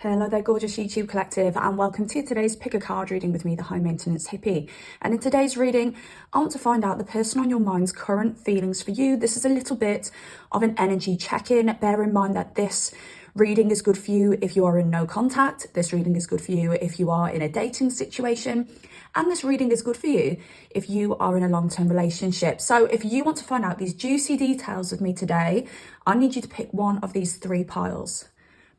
Hello there, gorgeous YouTube collective, and welcome to today's pick a card reading with me, the high maintenance hippie. And in today's reading, I want to find out the person on your mind's current feelings for you. This is a little bit of an energy check-in. Bear in mind that this reading is good for you if you are in no contact. This reading is good for you if you are in a dating situation. And this reading is good for you if you are in a long-term relationship. So if you want to find out these juicy details of me today, I need you to pick one of these three piles.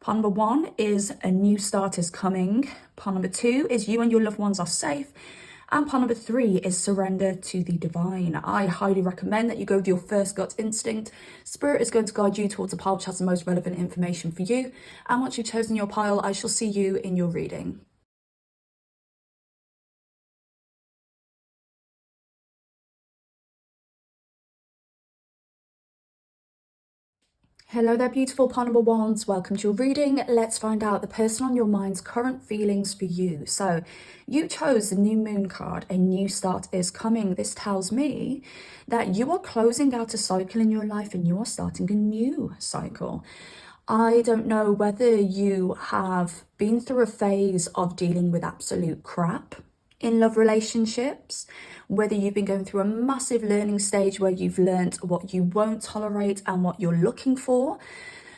Pile number one is a new start is coming. Pile number two is you and your loved ones are safe. And pile number three is surrender to the divine. I highly recommend that you go with your first gut instinct. Spirit is going to guide you towards a pile which has the most relevant information for you. And once you've chosen your pile, I shall see you in your reading. Hello there, beautiful pile number ones. Welcome to your reading. Let's find out the person on your mind's current feelings for you. So you chose the new moon card. A new start is coming. This tells me that you are closing out a cycle in your life and you are starting a new cycle. I don't know whether you have been through a phase of dealing with absolute crap in love relationships, whether you've been going through a massive learning stage where you've learned what you won't tolerate and what you're looking for.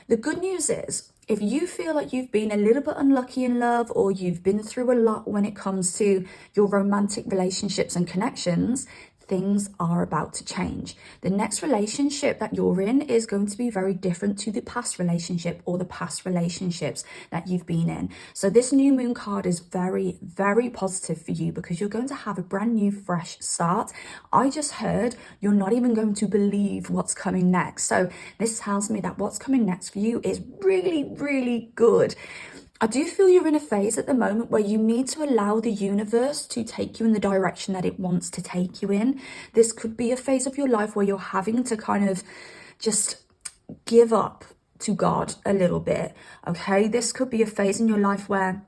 The good news is, if you feel like you've been a little bit unlucky in love or you've been through a lot when it comes to your romantic relationships and connections, things are about to change. The next relationship that you're in is going to be very different to the past relationship or the past relationships that you've been in. So this new moon card is very, very positive for you because you're going to have a brand new, fresh start. I just heard you're not even going to believe what's coming next. So this tells me that what's coming next for you is really, really good. I do feel you're in a phase at the moment where you need to allow the universe to take you in the direction that it wants to take you in. This could be a phase of your life where you're having to kind of just give up to God a little bit, okay? This could be a phase in your life where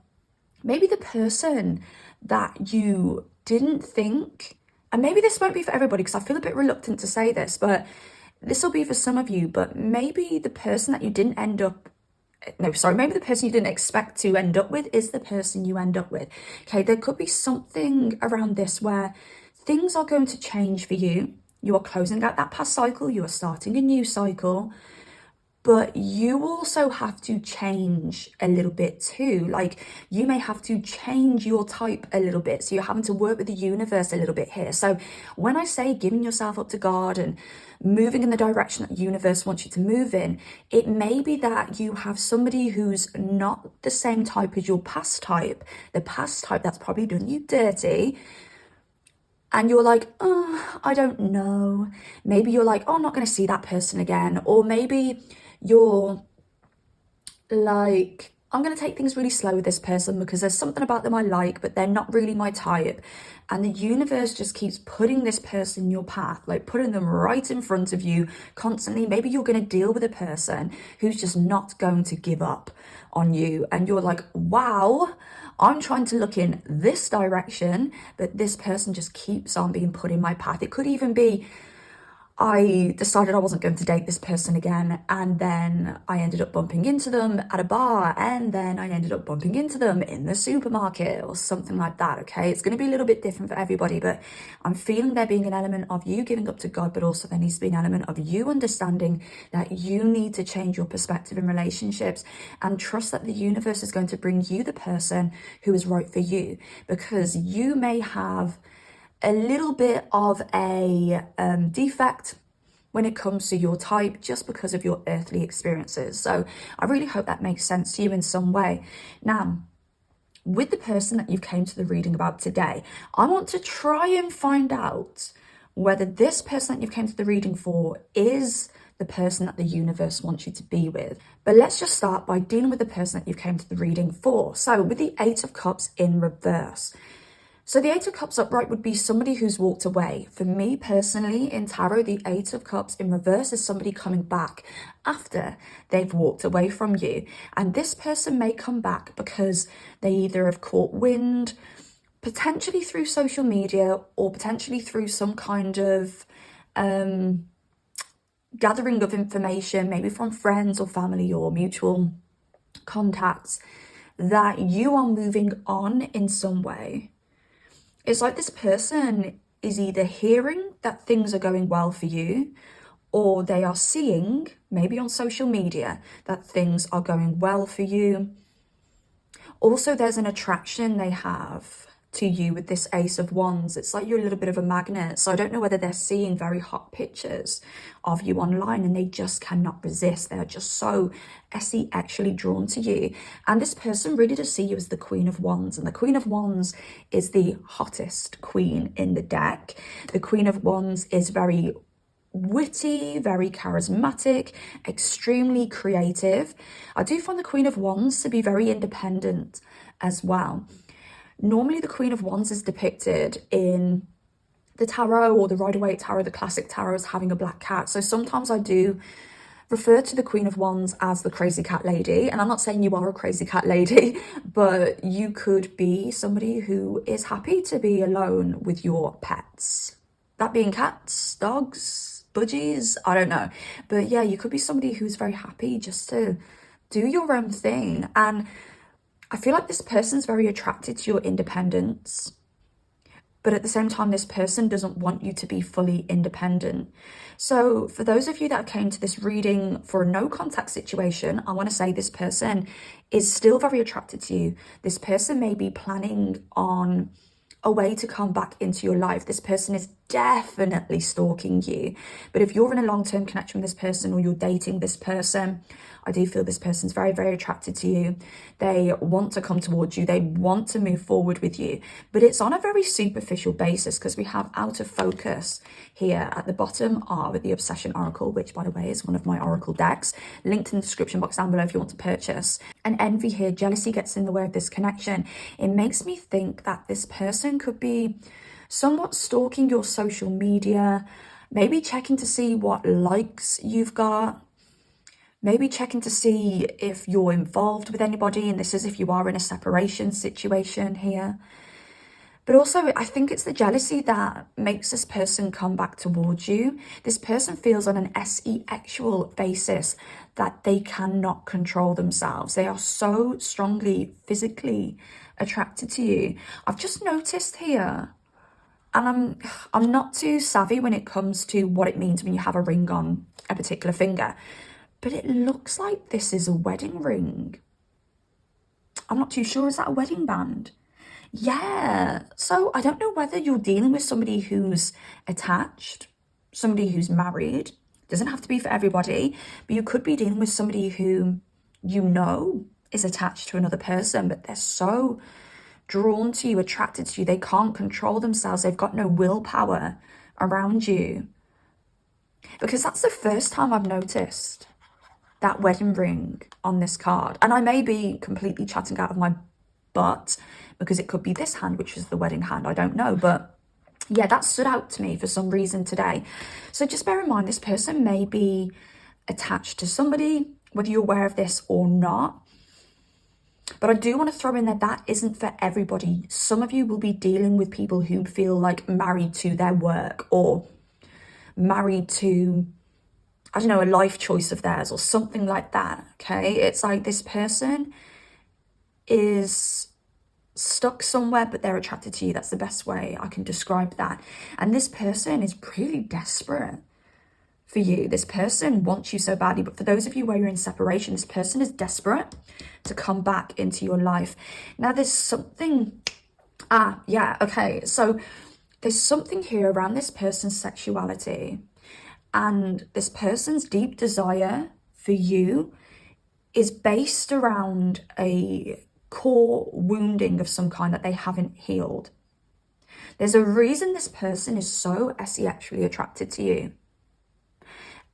maybe the person that you didn't think, and maybe this won't be for everybody because I feel a bit reluctant to say this, but this will be for some of you, but maybe the person that you didn't end up maybe the person you didn't expect to end up with is the person you end up with. Okay, there could be something around this where things are going to change for you. You are closing out that past cycle, you are starting a new cycle, but you also have to change a little bit too. Like, you may have to change your type a little bit. So you're having to work with the universe a little bit here. So when I say giving yourself up to God and moving in the direction that the universe wants you to move in, it may be that you have somebody who's not the same type as your past type, the past type that's probably done you dirty. And you're like, oh, I don't know. Maybe you're like, oh, I'm not going to see that person again. Or maybe you're like, I'm going to take things really slow with this person because there's something about them I like, but they're not really my type. And the universe just keeps putting this person in your path, like putting them right in front of you constantly. Maybe you're going to deal with a person who's just not going to give up on you. And you're like, wow, I'm trying to look in this direction, but this person just keeps on being put in my path. It could even be, I decided I wasn't going to date this person again, and then I ended up bumping into them at a bar, and then I ended up bumping into them in the supermarket or something like that, okay? It's going to be a little bit different for everybody, but I'm feeling there being an element of you giving up to God, but also there needs to be an element of you understanding that you need to change your perspective in relationships and trust that the universe is going to bring you the person who is right for you, because you may have a little bit of a defect when it comes to your type just because of your earthly experiences. So I really hope that makes sense to you in some way. Now, with the person that you came to the reading about today, I want to try and find out whether this person that you've came to the reading for is the person that the universe wants you to be with. But let's just start by dealing with the person that you've came to the reading for. So with the Eight of Cups in reverse. So the Eight of Cups upright would be somebody who's walked away. For me personally, in tarot, the Eight of Cups in reverse is somebody coming back after they've walked away from you. And this person may come back because they either have caught wind, potentially through social media, or potentially through some kind of gathering of information, maybe from friends or family or mutual contacts. that you are moving on in some way. It's like this person is either hearing that things are going well for you, or they are seeing, maybe on social media, that things are going well for you. Also, there's an attraction they have to you with this Ace of Wands. It's like you're a little bit of a magnet. So I don't know whether they're seeing very hot pictures of you online and they just cannot resist. They're just so actually drawn to you. And this person really does see you as the Queen of Wands. And the Queen of Wands is the hottest queen in the deck. The Queen of Wands is very witty, very charismatic, extremely creative. I do find the Queen of Wands to be very independent as well. Normally the Queen of Wands is depicted in the tarot or the Rider-Waite tarot, the classic tarot, as having a black cat. So sometimes I do refer to the Queen of Wands as the crazy cat lady. And I'm not saying you are a crazy cat lady, but you could be somebody who is happy to be alone with your pets. That being cats, dogs, budgies, I don't know. But yeah, you could be somebody who's very happy just to do your own thing. And I feel like this person's very attracted to your independence. But at the same time, this person doesn't want you to be fully independent. So for those of you that came to this reading for a no contact situation, I want to say this person is still very attracted to you. This person may be planning on a way to come back into your life. This person is definitely stalking you. But if you're in a long-term connection with this person or you're dating this person, I do feel this person's very, very attracted to you. They want to come towards you. They want to move forward with you. But it's on a very superficial basis because we have out of focus here at the bottom of the Obsession Oracle, which, by the way, is one of my Oracle decks. Linked in the description box down below if you want to purchase. And envy here, jealousy gets in the way of this connection. It makes me think that this person could be somewhat stalking your social media, maybe checking to see what likes you've got, maybe checking to see if you're involved with anybody, and this is if you are in a separation situation here. But also, I think it's the jealousy that makes this person come back towards you. This person feels on an sexual basis that they cannot control themselves. They are so strongly physically attracted to you. I've just noticed here, and I'm not too savvy when it comes to what it means when you have a ring on a particular finger, but it looks like this is a wedding ring. I'm not too sure. Is that a wedding band? Yeah. So I don't know whether you're dealing with somebody who's attached, somebody who's married. Doesn't have to be for everybody, but you could be dealing with somebody who you know is attached to another person, but they're so drawn to you, attracted to you, they can't control themselves. They've got no willpower around you. Because that's the first time I've noticed that wedding ring on this card. And I may be completely chatting out of my butt because it could be this hand, which is the wedding hand. I don't know. But yeah, that stood out to me for some reason today. So just bear in mind, this person may be attached to somebody, whether you're aware of this or not. But I do want to throw in there that isn't for everybody. Some of you will be dealing with people who feel like married to their work or married to, I don't know, a life choice of theirs or something like that, okay? It's like this person is stuck somewhere, but they're attracted to you. That's the best way I can describe that. And this person is really desperate for you. This person wants you so badly, but for those of you where you're in separation, this person is desperate to come back into your life. Now there's something, so there's something here around this person's sexuality and this person's deep desire for you is based around a core wounding of some kind that they haven't healed. There's a reason this person is so sexually attracted to you.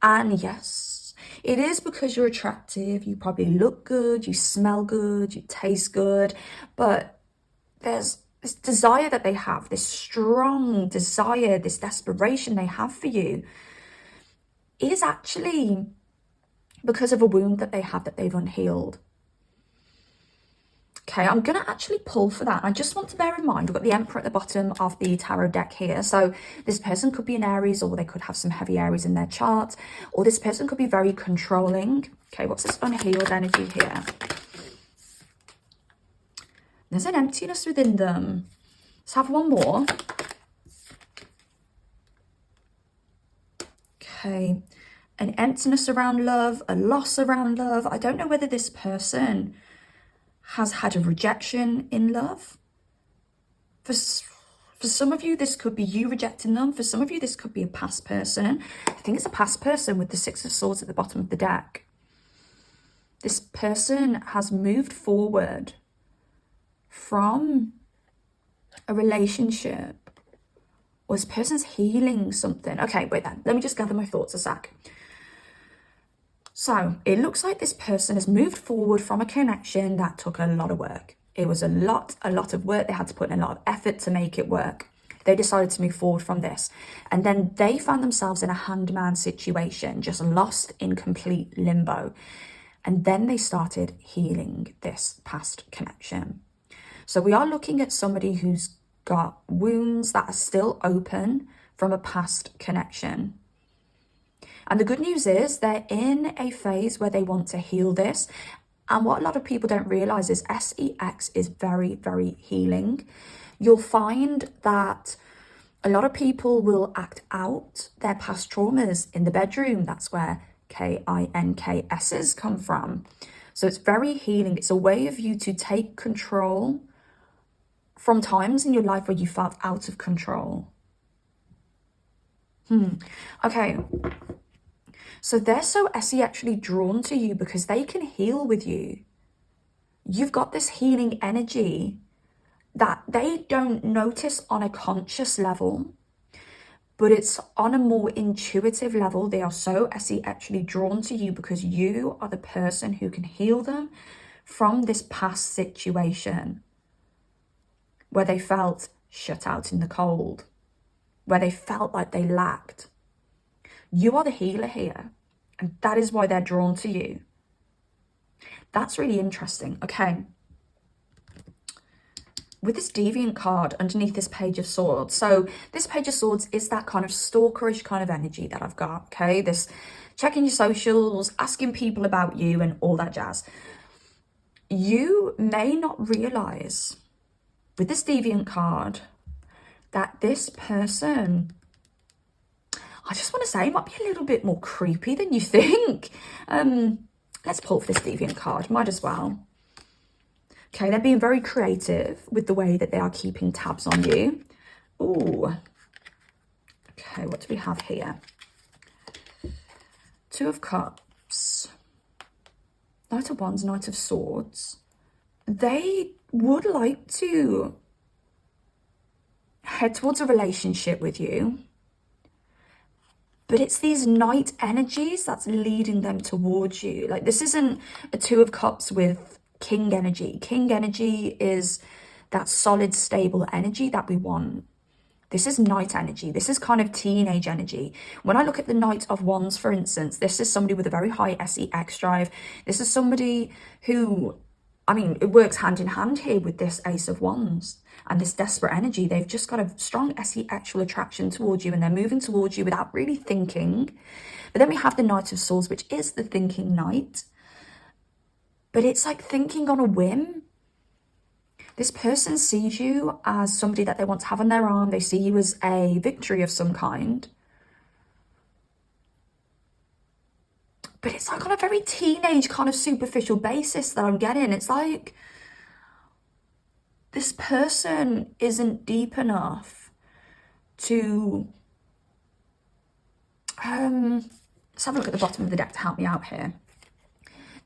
And yes, it is because you're attractive, you probably look good, you smell good, you taste good, but there's this desire that they have, this strong desire, this desperation they have for you is actually because of a wound that they have that they've unhealed. Okay, I'm going to actually pull for that. I just want to bear in mind, we've got the Emperor at the bottom of the tarot deck here. So this person could be an Aries, or they could have some heavy Aries in their chart, or this person could be very controlling. Okay, what's this unhealed energy here? There's an emptiness within them. Let's have one more. Okay. An emptiness around love, a loss around love. I don't know whether this person has had a rejection in love. For some of you, this could be you rejecting them. For some of you, this could be a past person. I think it's a past person with the Six of Swords at the bottom of the deck. This person has moved forward from a relationship, or this person's healing something. Okay, wait then. Let me just gather my thoughts a sec. So it looks like this person has moved forward from a connection that took a lot of work. It was a lot of work. They had to put in a lot of effort to make it work. They decided to move forward from this. And then they found themselves in a handman situation, just lost in complete limbo. And then they started healing this past connection. So we are looking at somebody who's got wounds that are still open from a past connection. And the good news is they're in a phase where they want to heal this. And what a lot of people don't realize is SEX is very, very healing. You'll find that a lot of people will act out their past traumas in the bedroom. That's where KINKS's come from. So it's very healing. It's a way of you to take control from times in your life where you felt out of control. Okay. So they're so SEXually drawn to you because they can heal with you. You've got this healing energy that they don't notice on a conscious level, but it's on a more intuitive level. They are so SEXually drawn to you because you are the person who can heal them from this past situation where they felt shut out in the cold, where they felt like they lacked. You are the healer here, and that is why they're drawn to you. That's really interesting. Okay. With this Deviant card underneath this Page of Swords. So this Page of Swords is that kind of stalkerish kind of energy that I've got, okay? This checking your socials, asking people about you and all that jazz. You may not realize with this Deviant card that this person, I just want to say, might be a little bit more creepy than you think. Let's pull for this Deviant card, might as well. Okay, they're being very creative with the way that they are keeping tabs on you. Ooh. Okay, what do we have here? Two of Cups. Knight of Wands, Knight of Swords. They would like to head towards a relationship with you. But it's these Knight energies that's leading them towards you. Like, this isn't a Two of Cups with King energy. King energy is that solid, stable energy that we want. This is Knight energy. This is kind of teenage energy. When I look at the Knight of Wands, for instance, this is somebody with a very high SEX drive. This is somebody who, I mean, it works hand in hand here with this Ace of Wands and this desperate energy. They've just got a strong SEXual attraction towards you and they're moving towards you without really thinking. But then we have the Knight of Swords, which is the thinking knight. But it's like thinking on a whim. This person sees you as somebody that they want to have on their arm. They see you as a victory of some kind. But it's like on a very teenage kind of superficial basis that I'm getting. It's like this person isn't deep enough to... let's have a look at the bottom of the deck to help me out here.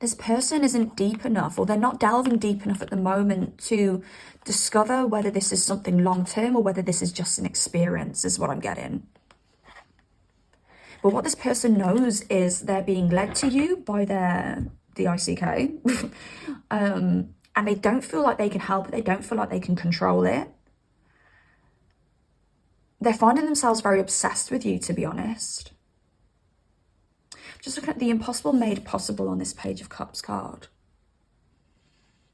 This person isn't deep enough, or they're not delving deep enough at the moment to discover whether this is something long-term or whether this is just an experience, is what I'm getting. But what this person knows is they're being led to you by their DICK. And they don't feel like they can help it. They don't feel like they can control it. They're finding themselves very obsessed with you, to be honest. Just looking at the impossible made possible on this Page of Cups card.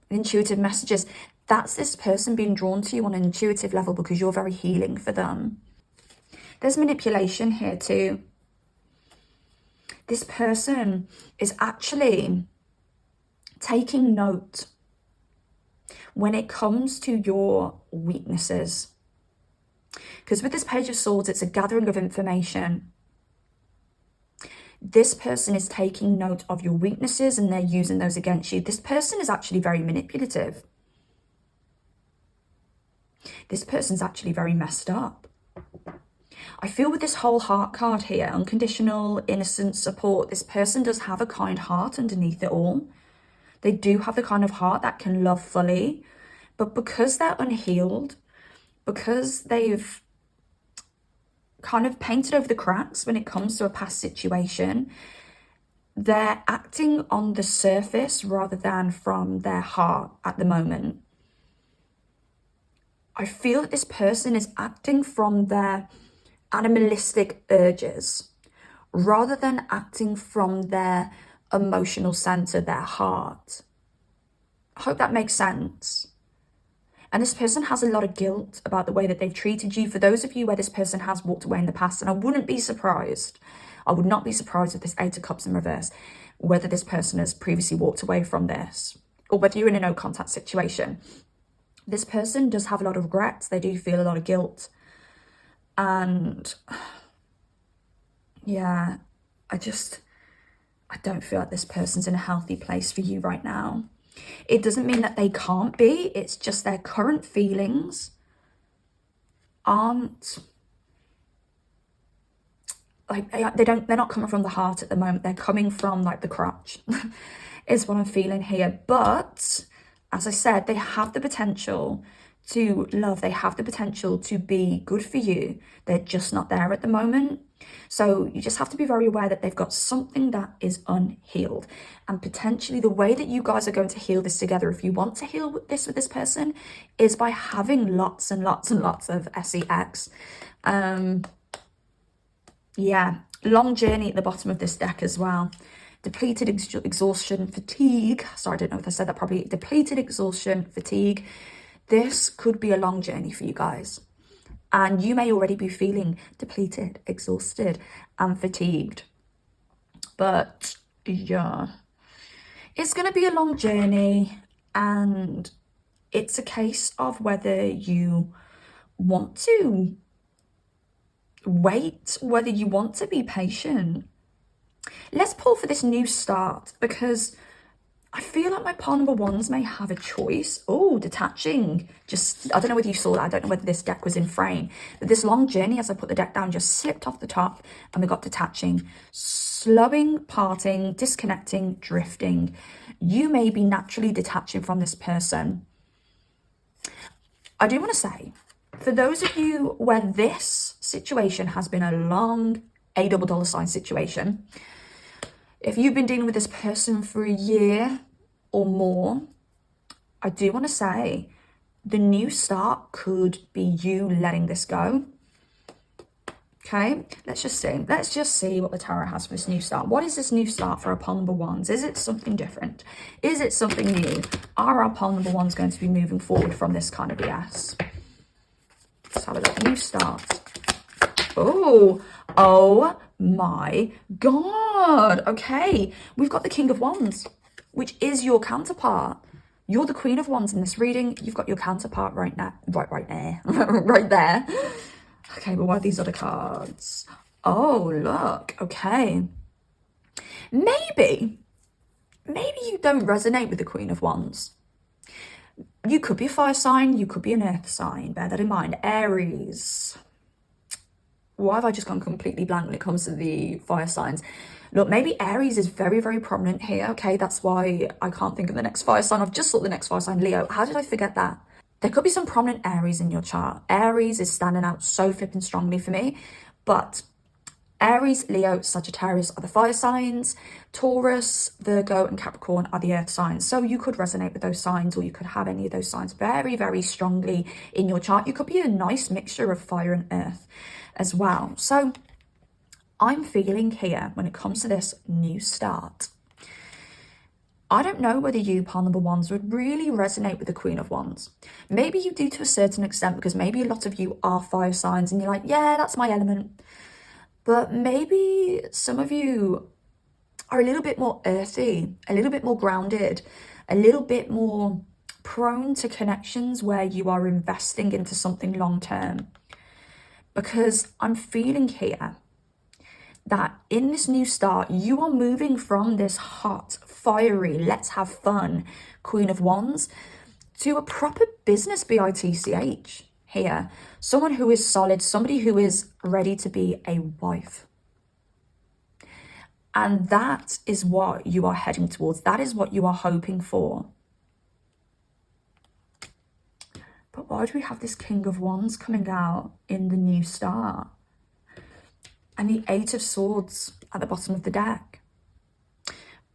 Intuitive messages. That's this person being drawn to you on an intuitive level because you're very healing for them. There's manipulation here too. This person is actually taking note. when it comes to your weaknesses. Because with this Page of Swords, it's a gathering of information. This person is taking note of your weaknesses and they're using those against you. This person is actually very manipulative. This person's actually very messed up. I feel with this whole heart card here, unconditional, innocent support, this person does have a kind heart underneath it all. They do have the kind of heart that can love fully, but because they're unhealed, because they've kind of painted over the cracks when it comes to a past situation, they're acting on the surface rather than from their heart at the moment. I feel that this person is acting from their animalistic urges rather than acting from their emotional center, their heart. I hope that makes sense. And this person has a lot of guilt about the way that they've treated you. For those of you where this person has walked away in the past, and I wouldn't be surprised, I would not be surprised with this 8 of Cups in reverse, whether this person has previously walked away from this, or whether you're in a no contact situation. This person does have a lot of regrets. They do feel a lot of guilt. And yeah, I don't feel like this person's in a healthy place for you right now. It doesn't mean that they can't be. It's just their current feelings aren't like, they're not coming from the heart at the moment. They're coming from like the crotch is what I'm feeling here. But as I said, they have the potential to love. They have the potential to be good for you. They're just not there at the moment. So you just have to be very aware that they've got something that is unhealed. And potentially the way that you guys are going to heal this together, if you want to heal this with this person, is by having lots and lots and lots of sex. Yeah, long journey at the bottom of this deck as well. Depleted, exhaustion, fatigue. Sorry, I don't know if I said that properly. Depleted, exhaustion, fatigue. This could be a long journey for you guys. And you may already be feeling depleted, exhausted, and fatigued. But yeah, it's going to be a long journey. And it's a case of whether you want to wait, whether you want to be patient. Let's pull for this new start, because I feel like my pile number ones may have a choice. Oh, detaching. Just, I don't know whether you saw that. I don't know whether this deck was in frame. But this long journey, as I put the deck down, just slipped off the top and we got detaching. Slowing, parting, disconnecting, drifting. You may be naturally detaching from this person. I do want to say, for those of you where this situation has been a long $8 situation, if you've been dealing with this person for a year or more, I do want to say the new start could be you letting this go. Okay, let's just see. Let's just see what the tarot has for this new start. What is this new start for our pile number ones? Is it something different? Is it something new? Are our pile number ones going to be moving forward from this kind of BS? Let's have a look. New start. Oh my God. Okay, we've got the King of Wands, which is your counterpart. You're the Queen of Wands in this reading. You've got your counterpart right now, right there, right there. Okay, but what are these other cards? Oh, look. Okay. Maybe you don't resonate with the Queen of Wands. You could be a fire sign. You could be an earth sign. Bear that in mind. Aries. Why have I just gone completely blank when it comes to the fire signs? Look, maybe Aries is very, very prominent here. Okay, that's why I can't think of the next fire sign. I've just thought the next fire sign, Leo. How did I forget that? There could be some prominent Aries in your chart. Aries is standing out so flipping strongly for me. But Aries, Leo, Sagittarius are the fire signs. Taurus, Virgo, and Capricorn are the earth signs. So you could resonate with those signs, or you could have any of those signs very, very strongly in your chart. You could be a nice mixture of fire and earth as well. So I'm feeling here when it comes to this new start, I don't know whether you, pile number ones, would really resonate with the Queen of Wands. Maybe you do to a certain extent, because maybe a lot of you are fire signs and you're like, yeah, that's my element. But maybe some of you are a little bit more earthy, a little bit more grounded, a little bit more prone to connections where you are investing into something long term. Because I'm feeling here that in this new start, you are moving from this hot, fiery, let's have fun Queen of Wands to a proper business bitch here. Someone who is solid, somebody who is ready to be a wife. And that is what you are heading towards. That is what you are hoping for. But why do we have this King of Wands coming out in the new start? And the Eight of Swords at the bottom of the deck.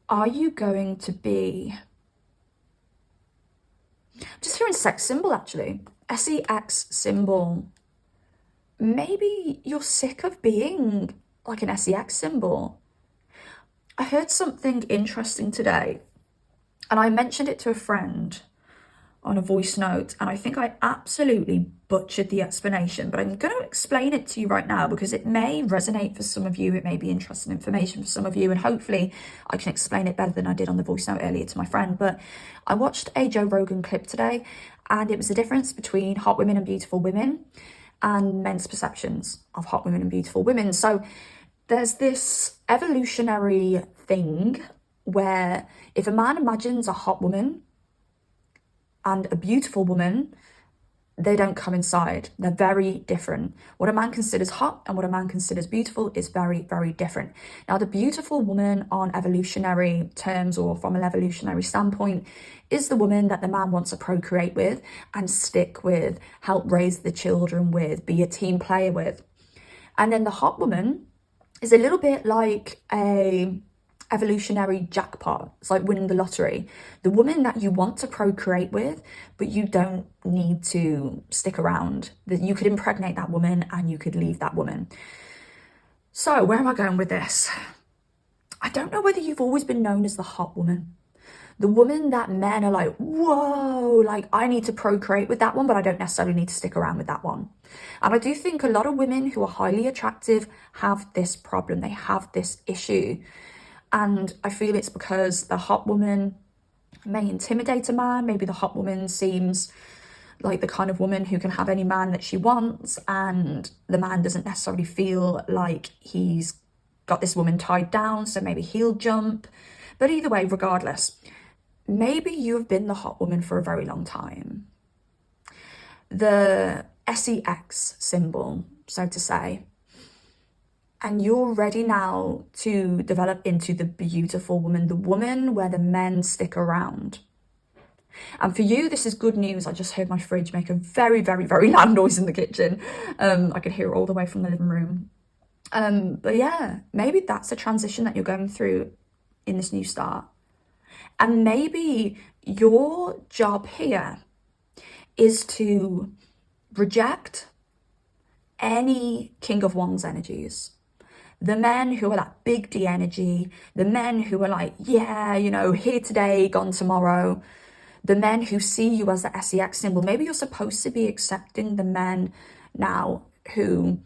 Are you going to be... just hearing sex symbol, actually. SEX symbol. Maybe you're sick of being like an SEX symbol. I heard something interesting today, and I mentioned it to a friend on a voice note, and I think I absolutely butchered the explanation, but I'm going to explain it to you right now because it may resonate for some of you. It may be interesting information for some of you, and hopefully I can explain it better than I did on the voice note earlier to my friend. But I watched a Joe Rogan clip today, and it was the difference between hot women and beautiful women and men's perceptions of hot women and beautiful women. So there's this evolutionary thing where if a man imagines a hot woman and a beautiful woman, they don't coincide. They're very different. What a man considers hot and what a man considers beautiful is very, very different. Now, the beautiful woman on evolutionary terms, or from an evolutionary standpoint, is the woman that the man wants to procreate with and stick with, help raise the children with, be a team player with. And then the hot woman is a little bit like a evolutionary jackpot. It's like winning the lottery. The woman that you want to procreate with, but you don't need to stick around. That you could impregnate that woman and you could leave that woman. So where am I going with this? I don't know whether you've always been known as the hot woman. The woman that men are like, whoa, like I need to procreate with that one, but I don't necessarily need to stick around with that one. And I do think a lot of women who are highly attractive have this problem. They have this issue. And I feel it's because the hot woman may intimidate a man. Maybe the hot woman seems like the kind of woman who can have any man that she wants, and the man doesn't necessarily feel like he's got this woman tied down, so maybe he'll jump. But either way, regardless, maybe you have been the hot woman for a very long time. The SEX symbol, so to say. And you're ready now to develop into the beautiful woman, the woman where the men stick around. And for you, this is good news. I just heard my fridge make a very, very, very loud noise in the kitchen. I could hear it all the way from the living room. But yeah, maybe that's a transition that you're going through in this new start. And maybe your job here is to reject any King of Wands energies. The men who are that big D energy, the men who are like, yeah, you know, here today, gone tomorrow. The men who see you as the SEX symbol. Maybe you're supposed to be accepting the men now who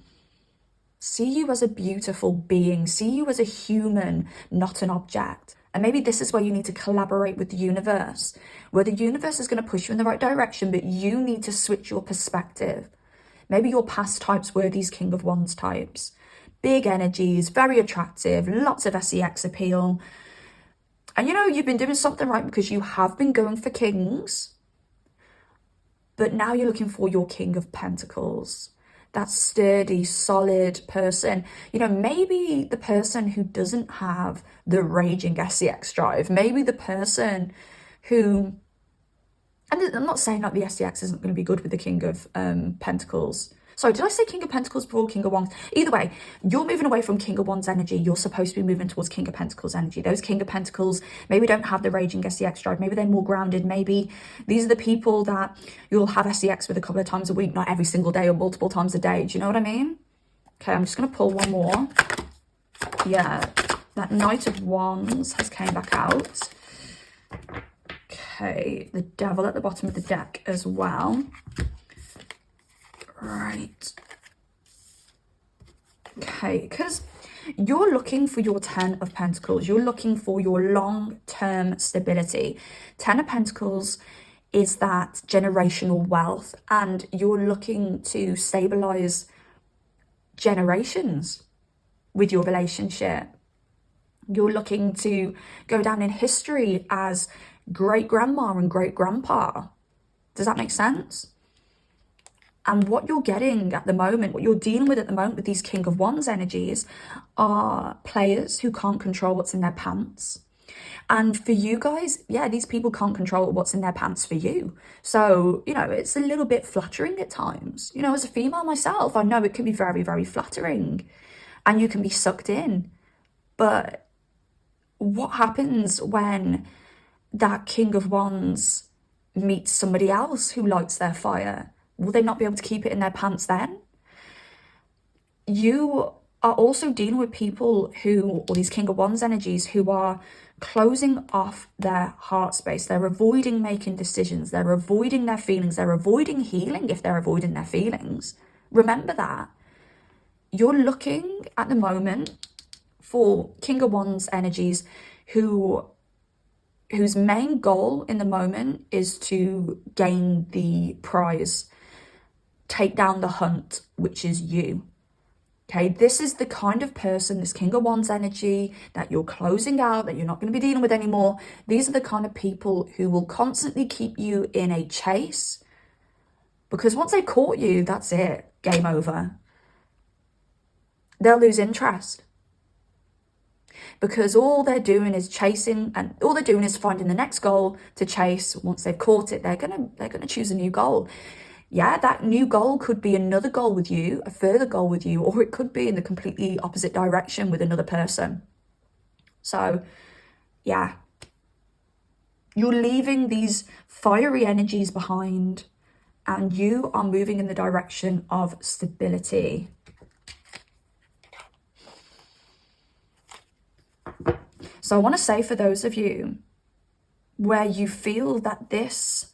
see you as a beautiful being, see you as a human, not an object. And maybe this is where you need to collaborate with the universe, where the universe is going to push you in the right direction, but you need to switch your perspective. Maybe your past types were these King of Wands types. Big energies, very attractive, lots of SEX appeal. And you know, you've been doing something right because you have been going for kings. But now you're looking for your King of Pentacles. That sturdy, solid person. You know, maybe the person who doesn't have the raging SEX drive. Maybe the person who... And I'm not saying that the SEX isn't going to be good with the King of Pentacles. Sorry, did I say King of Pentacles before King of Wands? Either way, you're moving away from King of Wands energy. You're supposed to be moving towards King of Pentacles energy. Those King of Pentacles maybe don't have the raging SEX drive. Maybe they're more grounded. Maybe these are the people that you'll have SEX with a couple of times a week, not every single day or multiple times a day. Do you know what I mean? Okay, I'm just going to pull one more. Yeah, that Knight of Wands has came back out. Okay, the Devil at the bottom of the deck as well. Right. Okay, because you're looking for your 10 of Pentacles. You're looking for your long-term stability. 10 of Pentacles is that generational wealth, and you're looking to stabilize generations with your relationship. You're looking to go down in history as great grandma and great grandpa. Does that make sense? And what you're getting at the moment, what you're dealing with at the moment with these King of Wands energies are players who can't control what's in their pants. And for you guys, yeah, these people can't control what's in their pants for you. So, you know, it's a little bit flattering at times. You know, as a female myself, I know it can be very, very flattering and you can be sucked in. But what happens when that King of Wands meets somebody else who lights their fire? Will they not be able to keep it in their pants then? You are also dealing with people who, or these King of Wands energies, who are closing off their heart space. They're avoiding making decisions. They're avoiding their feelings. They're avoiding healing if they're avoiding their feelings. Remember that. You're looking at the moment for King of Wands energies whose main goal in the moment is to gain the prize, take down the hunt, which is you. Okay, this is the kind of person, this King of Wands energy that you're closing out, that you're not going to be dealing with anymore. These are the kind of people who will constantly keep you in a chase, because once they've caught you, that's it, game over. They'll lose interest, because all they're doing is chasing, and all they're doing is finding the next goal to chase. Once they've caught it, they're gonna choose a new goal. Yeah, that new goal could be another goal with you, a further goal with you, or it could be in the completely opposite direction with another person. So, yeah, you're leaving these fiery energies behind and you are moving in the direction of stability. So I want to say, for those of you where you feel that this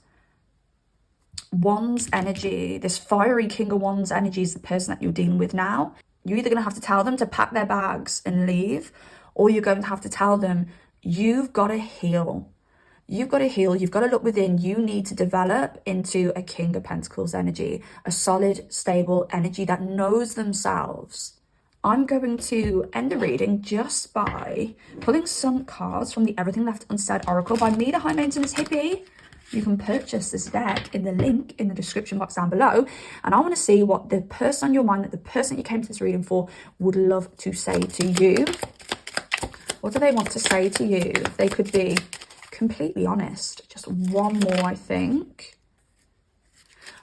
Wands energy, this fiery King of Wands energy is the person that you're dealing with now, you're either going to have to tell them to pack their bags and leave, or you're going to have to tell them, you've got to heal. You've got to heal. You've got to look within. You need to develop into a King of Pentacles energy, a solid, stable energy that knows themselves. I'm going to end the reading just by pulling some cards from the Everything Left Unsaid Oracle by me, the High Maintenance Hippie. You can purchase this deck in the link in the description box down below. And I want to see what the person on your mind, that the person you came to this reading for, would love to say to you. What do they want to say to you? They could be completely honest. Just one more, I think.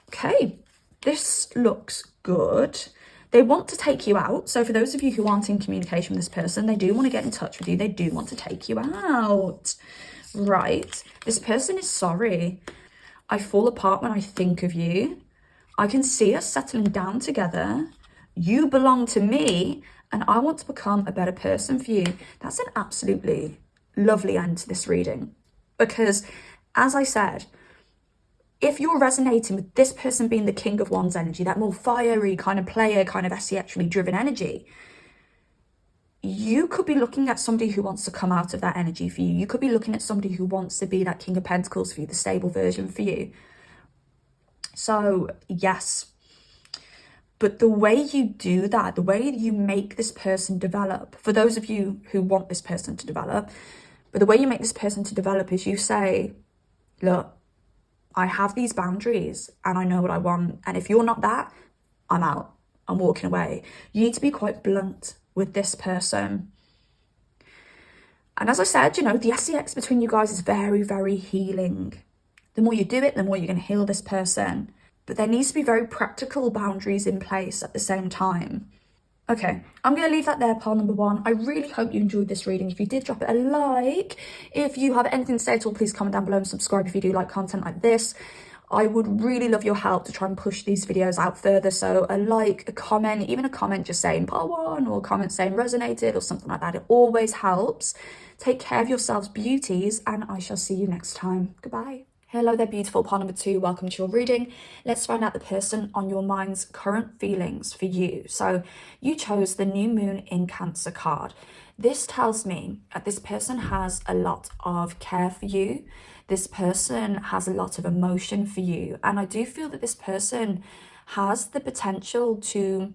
Okay, this looks good. They want to take you out. So for those of you who aren't in communication with this person, they do want to get in touch with you. They do want to take you out. Right. This person is sorry. I fall apart when I think of you. I can see us settling down together. You belong to me and I want to become a better person for you. That's an absolutely lovely end to this reading. Because, as I said, if you're resonating with this person being the King of Wands energy, that more fiery kind of player, kind of SEXually driven energy, you could be looking at somebody who wants to come out of that energy for you. You could be looking at somebody who wants to be that King of Pentacles for you, the stable version for you. So, yes. But the way you do that, the way you make this person develop, for those of you who want this person to develop, but the way you make this person to develop is you say, look, I have these boundaries and I know what I want. And if you're not that, I'm out. I'm walking away. You need to be quite blunt with this person. And as I said, you know, the SEX between you guys is very, very healing. The more you do it, the more you're going to heal this person. But there needs to be very practical boundaries in place at the same time. Okay, I'm going to leave that there, pile number one. I really hope you enjoyed this reading. If you did, drop it a like. If you have anything to say at all, please comment down below and subscribe if you do like content like this. I would really love your help to try and push these videos out further. So a like, a comment, even a comment just saying pile one, or a comment saying resonated or something like that. It always helps. Take care of yourselves, beauties, and I shall see you next time. Goodbye. Hello there, beautiful. Pile number two, welcome to your reading. Let's find out the person on your mind's current feelings for you. So you chose the New Moon in Cancer card. This tells me that this person has a lot of care for you. this person has a lot of emotion for you. And I do feel that this person has the potential to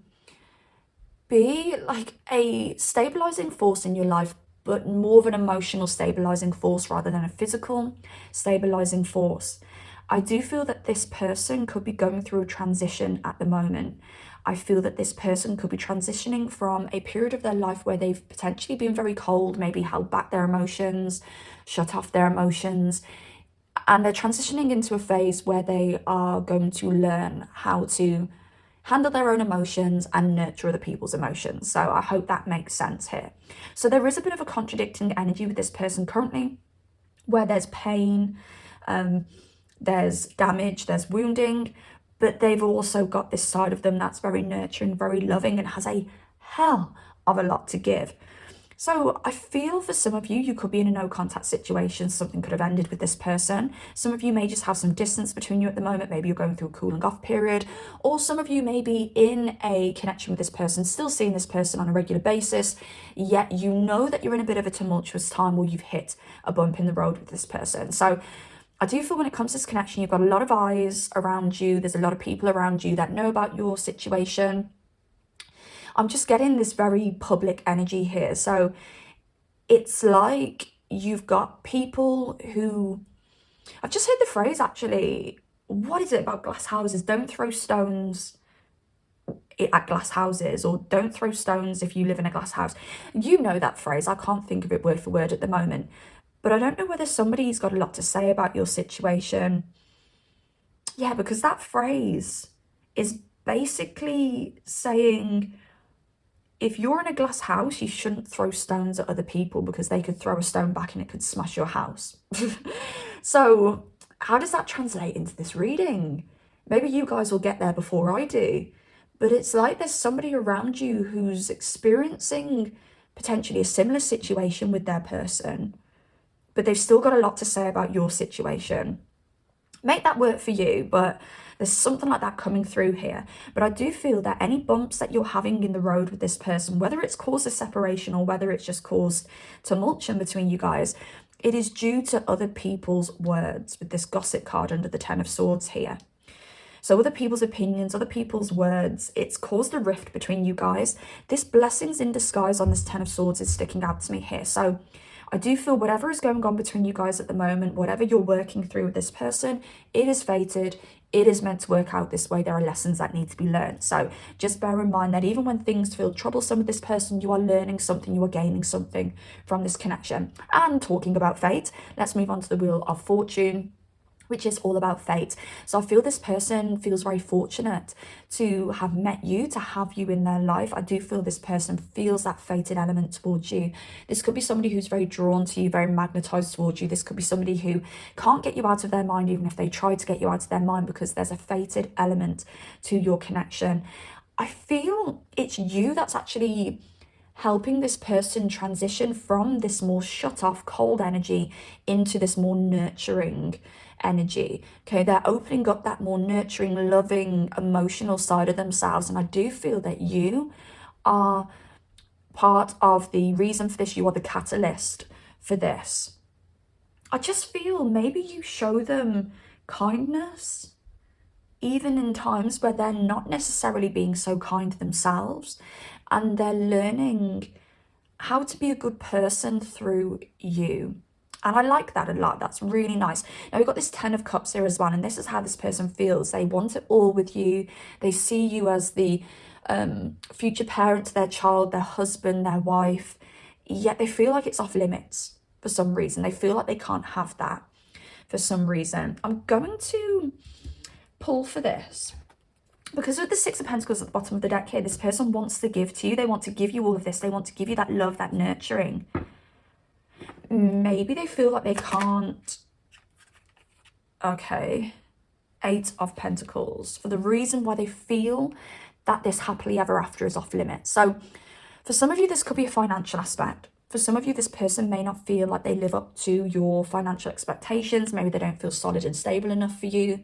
be like a stabilizing force in your life, but more of an emotional stabilizing force rather than a physical stabilizing force. I do feel that this person could be going through a transition at the moment. I feel that this person could be transitioning from a period of their life where they've potentially been very cold, maybe held back their emotions, shut off their emotions, and they're transitioning into a phase where they are going to learn how to handle their own emotions and nurture other people's emotions. So I hope that makes sense here. So there is a bit of a contradicting energy with this person currently, where there's pain, there's damage, there's wounding, but they've also got this side of them that's very nurturing, very loving, and has a hell of a lot to give. So I feel for some of you, you could be in a no contact situation. Something could have ended with this person. Some of you may just have some distance between you at the moment. Maybe you're going through a cooling off period, or some of you may be in a connection with this person, still seeing this person on a regular basis, yet you know that you're in a bit of a tumultuous time where you've hit a bump in the road with this person. So I do feel when it comes to this connection, you've got a lot of eyes around you. There's a lot of people around you that know about your situation. I'm just getting this very public energy here. So it's like you've got people who, I've just heard the phrase actually, what is it about glass houses? Don't throw stones at glass houses, or don't throw stones if you live in a glass house. You know that phrase. I can't think of it word for word at the moment. But I don't know whether somebody's got a lot to say about your situation. Yeah, because that phrase is basically saying, if you're in a glass house, you shouldn't throw stones at other people because they could throw a stone back and it could smash your house. So how does that translate into this reading? Maybe you guys will get there before I do. But it's like there's somebody around you who's experiencing potentially a similar situation with their person, but they've still got a lot to say about your situation. Make that work for you, but there's something like that coming through here. But I do feel that any bumps that you're having in the road with this person, whether it's caused a separation or whether it's just caused tumultuation between you guys, it is due to other people's words with this gossip card under the 10 of Swords here. So other people's opinions, other people's words, it's caused a rift between you guys. This blessings in disguise on this 10 of Swords is sticking out to me here. So I do feel whatever is going on between you guys at the moment, whatever you're working through with this person, it is fated. It is meant to work out this way. There are lessons that need to be learned. So just bear in mind that even when things feel troublesome with this person, you are learning something, you are gaining something from this connection. And talking about fate, let's move on to the Wheel of Fortune, which is all about fate. So I feel this person feels very fortunate to have met you, to have you in their life. I do feel this person feels that fated element towards you. This could be somebody who's very drawn to you, very magnetized towards you. This could be somebody who can't get you out of their mind, even if they try to get you out of their mind, because there's a fated element to your connection. I feel it's you that's actually helping this person transition from this more shut off, cold energy into this more nurturing energy. Okay, they're opening up that more nurturing, loving, emotional side of themselves. And I do feel that you are part of the reason for this. You are the catalyst for this. I just feel maybe you show them kindness, even in times where they're not necessarily being so kind to themselves, and they're learning how to be a good person through you. And I like that a lot. That's really nice. Now we've got this 10 of Cups here as well, and this is how this person feels. They want it all with you. They see you as the future parent to their child, their husband, their wife, yet they feel like it's off limits for some reason. They feel like they can't have that for some reason. I'm going to pull for this, because with the 6 of Pentacles at the bottom of the deck here, this person wants to give to you. They want to give you all of this. They want to give you that love, that nurturing. Maybe they feel like they can't. Okay. 8 of Pentacles. For the reason why they feel that this happily ever after is off limits. So for some of you, this could be a financial aspect. For some of you, this person may not feel like they live up to your financial expectations. Maybe they don't feel solid and stable enough for you.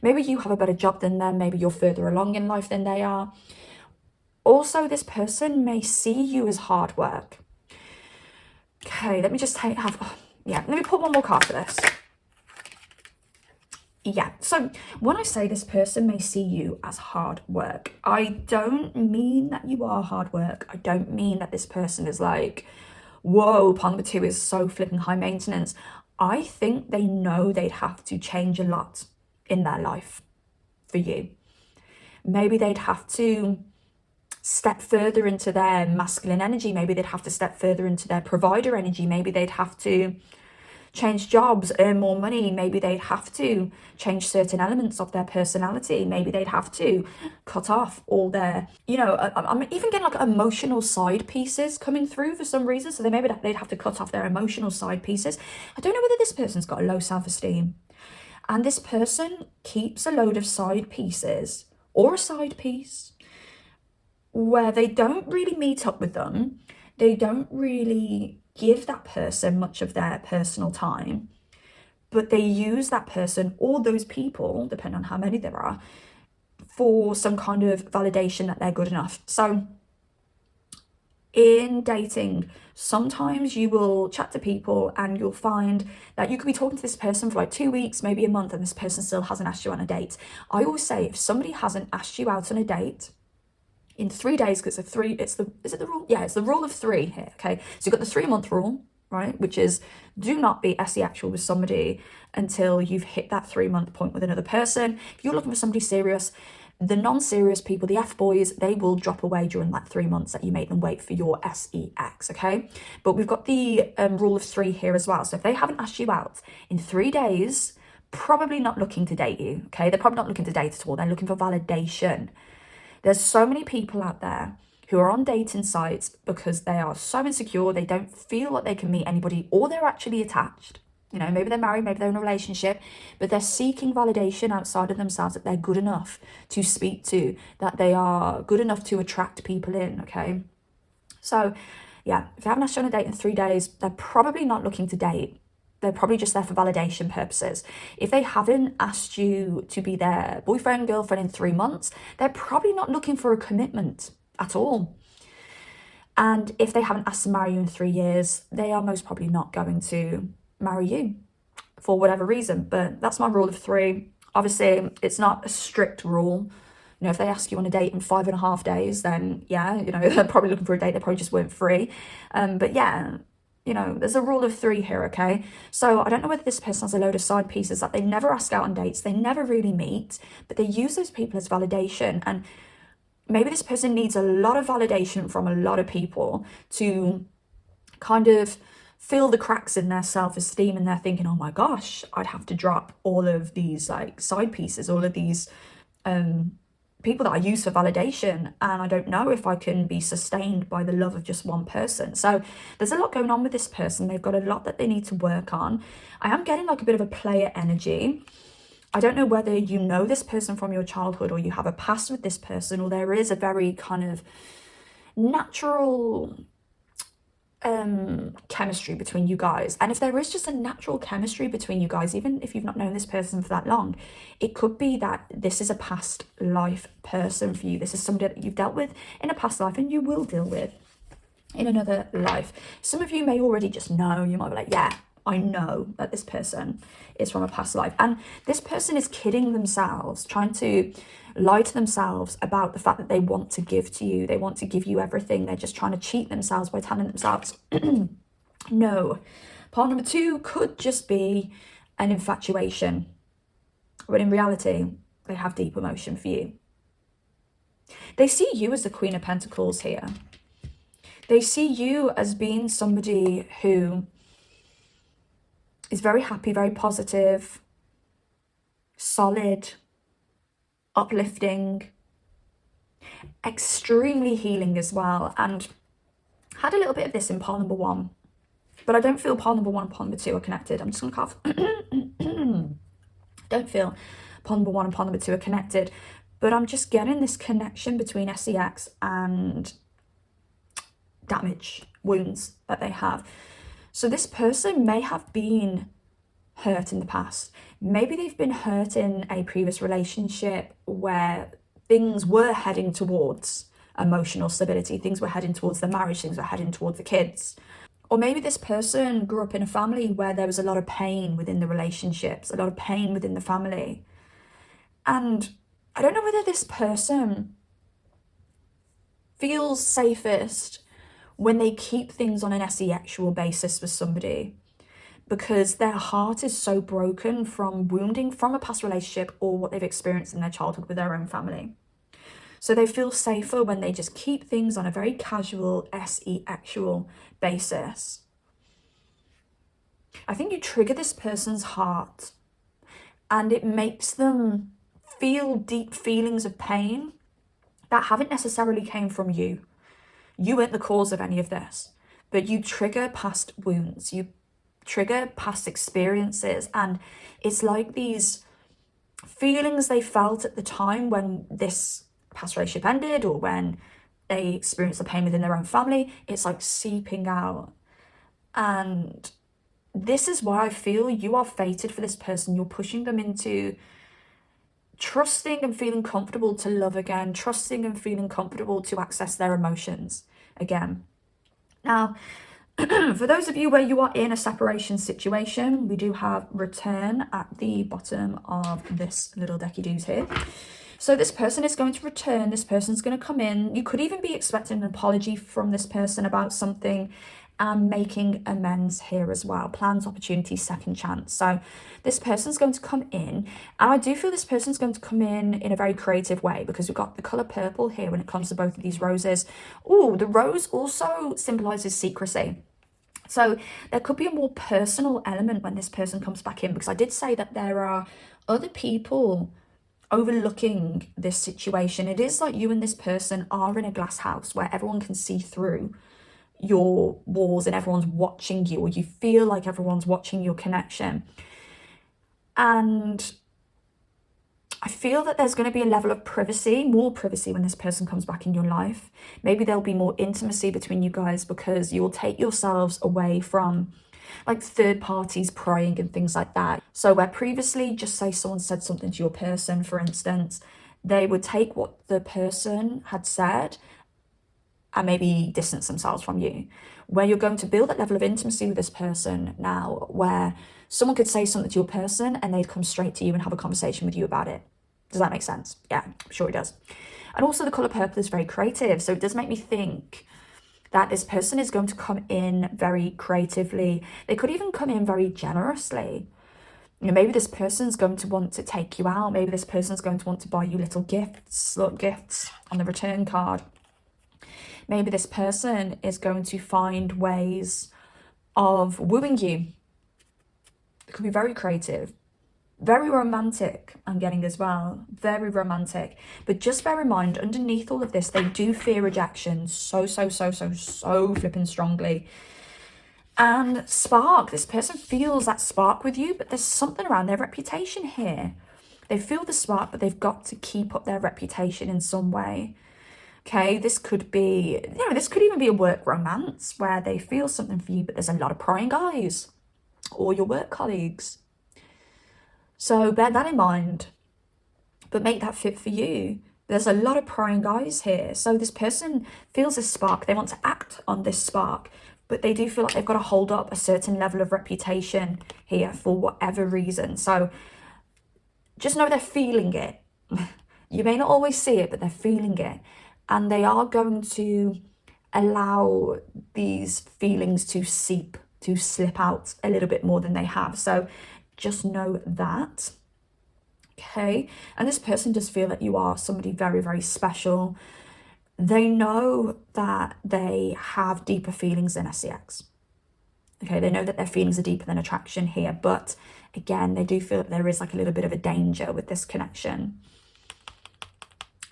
Maybe you have a better job than them. Maybe you're further along in life than they are. Also, this person may see you as hard work. Okay, let me just let me put one more card for this. Yeah, so when I say this person may see you as hard work, I don't mean that you are hard work. I don't mean that this person is like, whoa, part number two is so flipping high maintenance. I think they know they'd have to change a lot in their life for you. Maybe they'd have to step further into their masculine energy. Maybe they'd have to step further into their provider energy. Maybe they'd have to change jobs, earn more money. Maybe they'd have to change certain elements of their personality. Maybe they'd have to cut off all their, I'm even getting like emotional side pieces coming through for some reason. So maybe they'd have to cut off their emotional side pieces. I don't know whether this person's got a low self-esteem, and this person keeps a load of side pieces or a side piece where they don't really meet up with them. They don't really give that person much of their personal time, but they use that person or those people, depending on how many there are, for some kind of validation that they're good enough. So in dating, sometimes you will chat to people and you'll find that you could be talking to this person for like 2 weeks, maybe a month, and this person still hasn't asked you on a date. I always say, if somebody hasn't asked you out on a date in 3 days, because is it the rule? Yeah, it's the rule of three here, okay? So you've got the 3-month rule, right? Which is, do not be asexual with somebody until you've hit that 3-month point with another person. If you're looking for somebody serious, the non-serious people, the F-boys, they will drop away during that 3 months that you make them wait for your sex, okay? But we've got the rule of three here as well. So if they haven't asked you out in 3 days, probably not looking to date you, okay? They're probably not looking to date at all. They're looking for validation. There's so many people out there who are on dating sites because they are so insecure, they don't feel like they can meet anybody, or they're actually attached. Maybe they're married, maybe they're in a relationship, but they're seeking validation outside of themselves that they're good enough to speak to, that they are good enough to attract people in, okay? So, yeah, if they haven't asked you on a date in 3 days, they're probably not looking to date. They're probably just there for validation purposes. If they haven't asked you to be their boyfriend, girlfriend in 3 months, they're probably not looking for a commitment at all. And if they haven't asked to marry you in 3 years, they are most probably not going to marry you for whatever reason. But that's my rule of three. Obviously, it's not a strict rule. If they ask you on a date in 5.5 days, then yeah, they're probably looking for a date. They probably just weren't free. But yeah, there's a rule of three here, okay? So I don't know whether this person has a load of side pieces that they never ask out on dates, they never really meet, but they use those people as validation. And maybe this person needs a lot of validation from a lot of people to kind of fill the cracks in their self-esteem, and they're thinking, oh my gosh, I'd have to drop all of these like side pieces, all of these people that I use for validation, and I don't know if I can be sustained by the love of just one person. So there's a lot going on with this person. They've got a lot that they need to work on. I am getting like a bit of a player energy. I don't know whether you know this person from your childhood, or you have a past with this person, or there is a very kind of natural chemistry between you guys. And if there is just a natural chemistry between you guys, even if you've not known this person for that long, it could be that this is a past life person for you. This is somebody that you've dealt with in a past life and you will deal with in another life. Some of you may already just know. You might be like, yeah, I know that this person is from a past life. And this person is kidding themselves, trying to lie to themselves about the fact that they want to give to you. They want to give you everything. They're just trying to cheat themselves by telling themselves, no. Part number two could just be an infatuation. But in reality, they have deep emotion for you. They see you as the Queen of Pentacles here. They see you as being somebody who is very happy, very positive, solid, uplifting, extremely healing as well. And had a little bit of this in pile number one, but I don't feel pile number one and pile number two are connected. I'm just gonna cough. Don't feel pile number one and pile number two are connected, but I'm just getting this connection between sex and damage, wounds that they have. So this person may have been hurt in the past. Maybe they've been hurt in a previous relationship where things were heading towards emotional stability. Things were heading towards the marriage. Things were heading towards the kids. Or maybe this person grew up in a family where there was a lot of pain within the relationships, a lot of pain within the family. And I don't know whether this person feels safest when they keep things on an asexual basis with somebody, because their heart is so broken from wounding from a past relationship or what they've experienced in their childhood with their own family. So they feel safer when they just keep things on a very casual, asexual basis. I think you trigger this person's heart and it makes them feel deep feelings of pain that haven't necessarily came from you. You weren't the cause of any of this, but you trigger past wounds, you trigger past experiences, and it's like these feelings they felt at the time when this past relationship ended or when they experienced the pain within their own family, it's like seeping out. And this is why I feel you are fated for this person. You're pushing them into trusting and feeling comfortable to love again, trusting and feeling comfortable to access their emotions again. Now, for those of you where you are in a separation situation, we do have return at the bottom of this little decky-doos here. So this person is going to return, this person's going to come in. You could even be expecting an apology from this person about something and making amends here as well. Plans, opportunities, second chance. So this person's going to come in, and I do feel this person's going to come in a very creative way, because we've got the colour purple here when it comes to both of these roses. Oh, the rose also symbolises secrecy. So there could be a more personal element when this person comes back in, because I did say that there are other people overlooking this situation. It is like you and this person are in a glass house where everyone can see through your walls and everyone's watching you, or you feel like everyone's watching your connection. And I feel that there's going to be a level of privacy, more privacy, when this person comes back in your life. Maybe there'll be more intimacy between you guys, because you'll take yourselves away from like third parties prying and things like that. So where previously, just say someone said something to your person, for instance, they would take what the person had said and maybe distance themselves from you. Where you're going to build that level of intimacy with this person now, where someone could say something to your person and they'd come straight to you and have a conversation with you about it. Does that make sense? Yeah, I'm sure it does. And also the colour purple is very creative. So it does make me think that this person is going to come in very creatively. They could even come in very generously. You know, maybe this person's going to want to take you out. Maybe this person's going to want to buy you little gifts, on the return card. Maybe this person is going to find ways of wooing you. It could be very creative, very romantic, I'm getting as well, very romantic. But just bear in mind, underneath all of this, they do fear rejection so flipping strongly. And spark, this person feels that spark with you, but there's something around their reputation here. They feel the spark, but they've got to keep up their reputation in some way. Okay, this could be, this could even be a work romance where they feel something for you, but there's a lot of prying eyes, or your work colleagues. So bear that in mind, but make that fit for you. There's a lot of prying eyes here. So this person feels this spark. They want to act on this spark, but they do feel like they've got to hold up a certain level of reputation here for whatever reason. So just know they're feeling it. You may not always see it, but they're feeling it. And they are going to allow these feelings to slip out a little bit more than they have. So just know that. Okay. And this person does feel that you are somebody very, very special. They know that they have deeper feelings than sex. Okay. They know that their feelings are deeper than attraction here. But again, they do feel that there is like a little bit of a danger with this connection.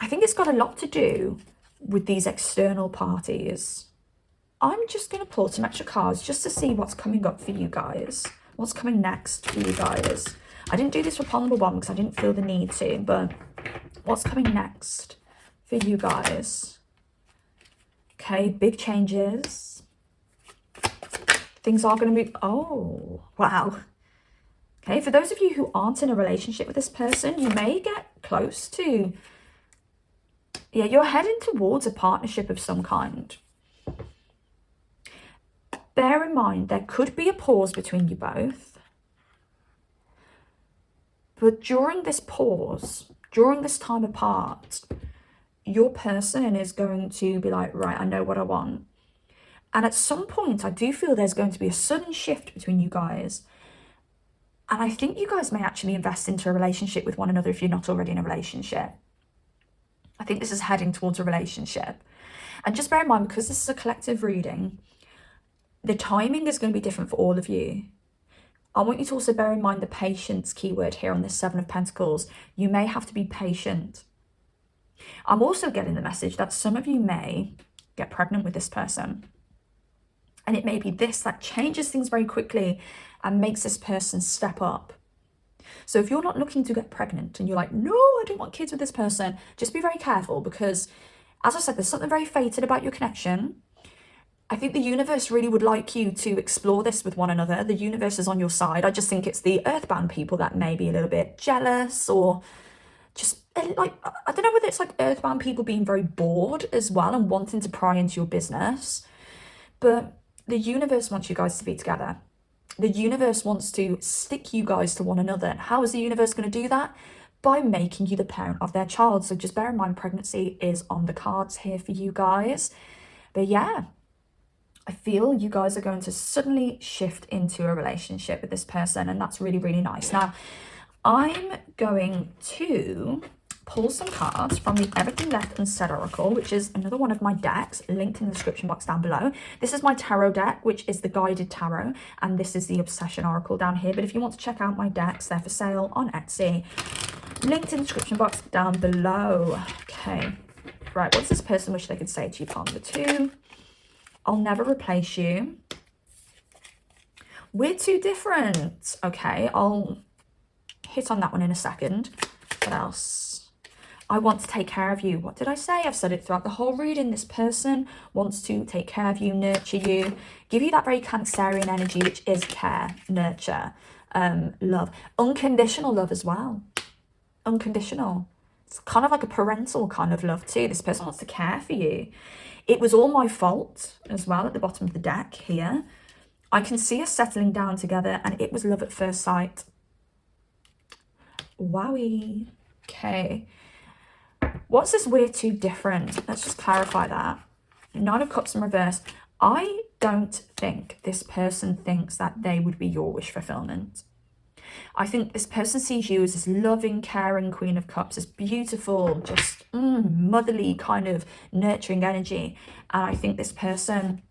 I think it's got a lot to do with these external parties. I'm just going to pull some extra cards just to see what's coming up for you guys. What's coming next for you guys? I didn't do this for pile number one because I didn't feel the need to, but what's coming next for you guys? Okay, big changes. Things are going to be, oh, wow. Okay, for those of you who aren't in a relationship with this person, you may get close to, yeah, you're heading towards a partnership of some kind. bear in mind, there could be a pause between you both. But during this pause, during this time apart, your person is going to be like, right, I know what I want. And at some point, I do feel there's going to be a sudden shift between you guys. And I think you guys may actually invest into a relationship with one another if you're not already in a relationship. I think this is heading towards a relationship. And just bear in mind, because this is a collective reading, the timing is going to be different for all of you. I want you to also bear in mind the patience keyword here on this Seven of Pentacles. You may have to be patient. I'm also getting the message that some of you may get pregnant with this person. And it may be this that changes things very quickly and makes this person step up. So if you're not looking to get pregnant and you're like, no, I don't want kids with this person, just be very careful, because as I said, there's something very fated about your connection. I think the universe really would like you to explore this with one another. The universe is on your side. I just think it's the earthbound people that may be a little bit jealous, or just like, I don't know whether it's like earthbound people being very bored as well and wanting to pry into your business. But the universe wants you guys to be together. The universe wants to stick you guys to one another. And how is the universe going to do that? By making you the parent of their child. So just bear in mind, pregnancy is on the cards here for you guys. But yeah, I feel you guys are going to suddenly shift into a relationship with this person, and that's really, really nice. Now, I'm going to pull some cards from the Everything Left Unsaid Oracle, which is another one of my decks, linked in the description box down below. This is my tarot deck, which is the Guided Tarot, and this is the Obsession Oracle down here. But if you want to check out my decks, they're for sale on Etsy. Linked in the description box down below. Okay, right, what does this person wish they could say to you, part number 2? I'll never replace you. We're too different. Okay, I'll hit on that one in a second. What else? I want to take care of you. What did I say? I've said it throughout the whole reading. This person wants to take care of you, nurture you, give you that very Cancerian energy, which is care, nurture, love. Unconditional love as well. Unconditional. It's kind of like a parental kind of love too. This person wants to care for you. It was all my fault as well at the bottom of the deck here. I can see us settling down together, and it was love at first sight. Wowie. Okay. What's this we're too different? Let's just clarify that. 9 of Cups in reverse. I don't think this person thinks that they would be your wish fulfillment. I think this person sees you as this loving, caring Queen of Cups, this beautiful, just motherly kind of nurturing energy. And I think this person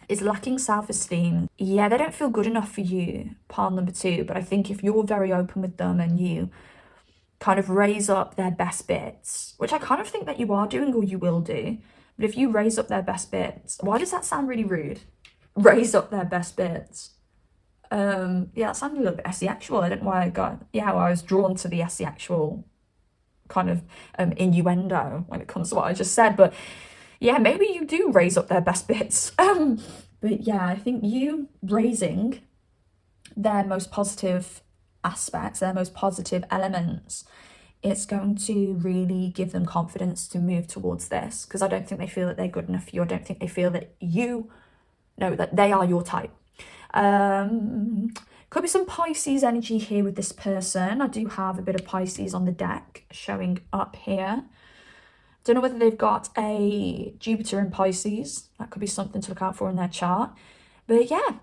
is lacking self-esteem. Yeah, they don't feel good enough for you, pile number 2. But I think if you're very open with them and you kind of raise up their best bits, which I kind of think that you are doing, or you will do. But if you raise up their best bits, why does that sound really rude? Raise up their best bits. Yeah, that sounded a little bit asexual. I don't know why I was drawn to the asexual kind of innuendo when it comes to what I just said. But yeah, maybe you do raise up their best bits. But yeah, I think you raising their most positive aspects, their most positive elements, it's going to really give them confidence to move towards this, because I don't think they feel that they're good enough for you. I don't think they feel that you know that they are your type. Could be some Pisces energy here with this person. I do have a bit of Pisces on the deck showing up here. Don't know whether they've got a Jupiter in Pisces. That could be something to look out for in their chart. But yeah,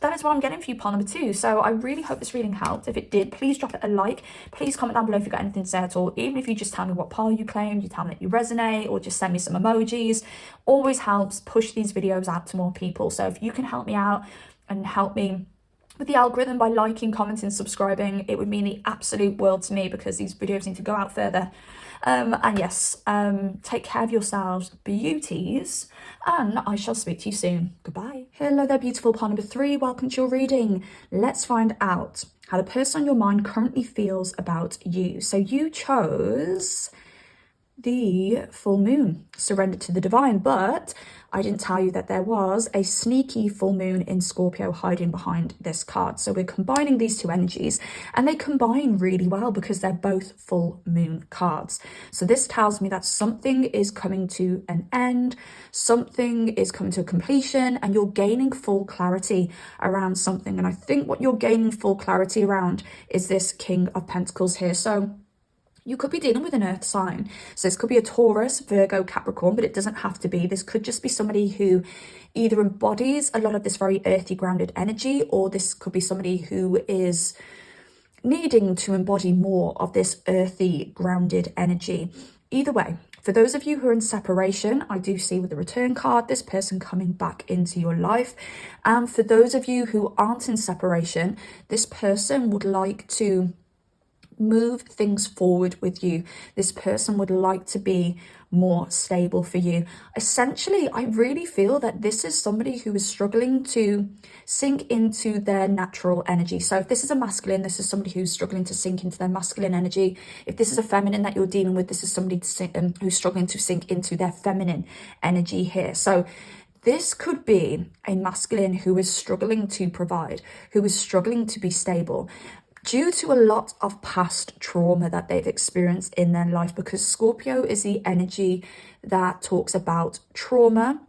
that is what I'm getting for you, pile number 2. So I really hope this reading helped. If it did, please drop it a like. Please comment down below if you've got anything to say at all. Even if you just tell me what pile you claimed, you tell me that you resonate, or just send me some emojis. Always helps push these videos out to more people. So if you can help me out and help me with the algorithm by liking, commenting, subscribing, it would mean the absolute world to me, because these videos need to go out further. And yes, take care of yourselves, beauties, and I shall speak to you soon. Goodbye. Hello there, beautiful pile number 3. Welcome to your reading. Let's find out how the person on your mind currently feels about you. So you chose the full moon, surrender to the divine. But I didn't tell you that there was a sneaky full moon in Scorpio hiding behind this card. So we're combining these two energies, and they combine really well because they're both full moon cards. So this tells me that something is coming to an end, something is coming to a completion, and you're gaining full clarity around something. And I think what you're gaining full clarity around is this King of Pentacles here. So you could be dealing with an earth sign. So this could be a Taurus, Virgo, Capricorn, but it doesn't have to be. This could just be somebody who either embodies a lot of this very earthy, grounded energy, or this could be somebody who is needing to embody more of this earthy, grounded energy. Either way, for those of you who are in separation, I do see with the return card, this person coming back into your life. And for those of you who aren't in separation, this person would like to move things forward with you. This person would like to be more stable for you. Essentially, I really feel that this is somebody who is struggling to sink into their natural energy. So if this is a masculine, this is somebody who's struggling to sink into their masculine energy. If this is a feminine that you're dealing with, this is somebody who's struggling to sink into their feminine energy here. So this could be a masculine who is struggling to provide, who is struggling to be stable, due to a lot of past trauma that they've experienced in their life, because Scorpio is the energy that talks about trauma.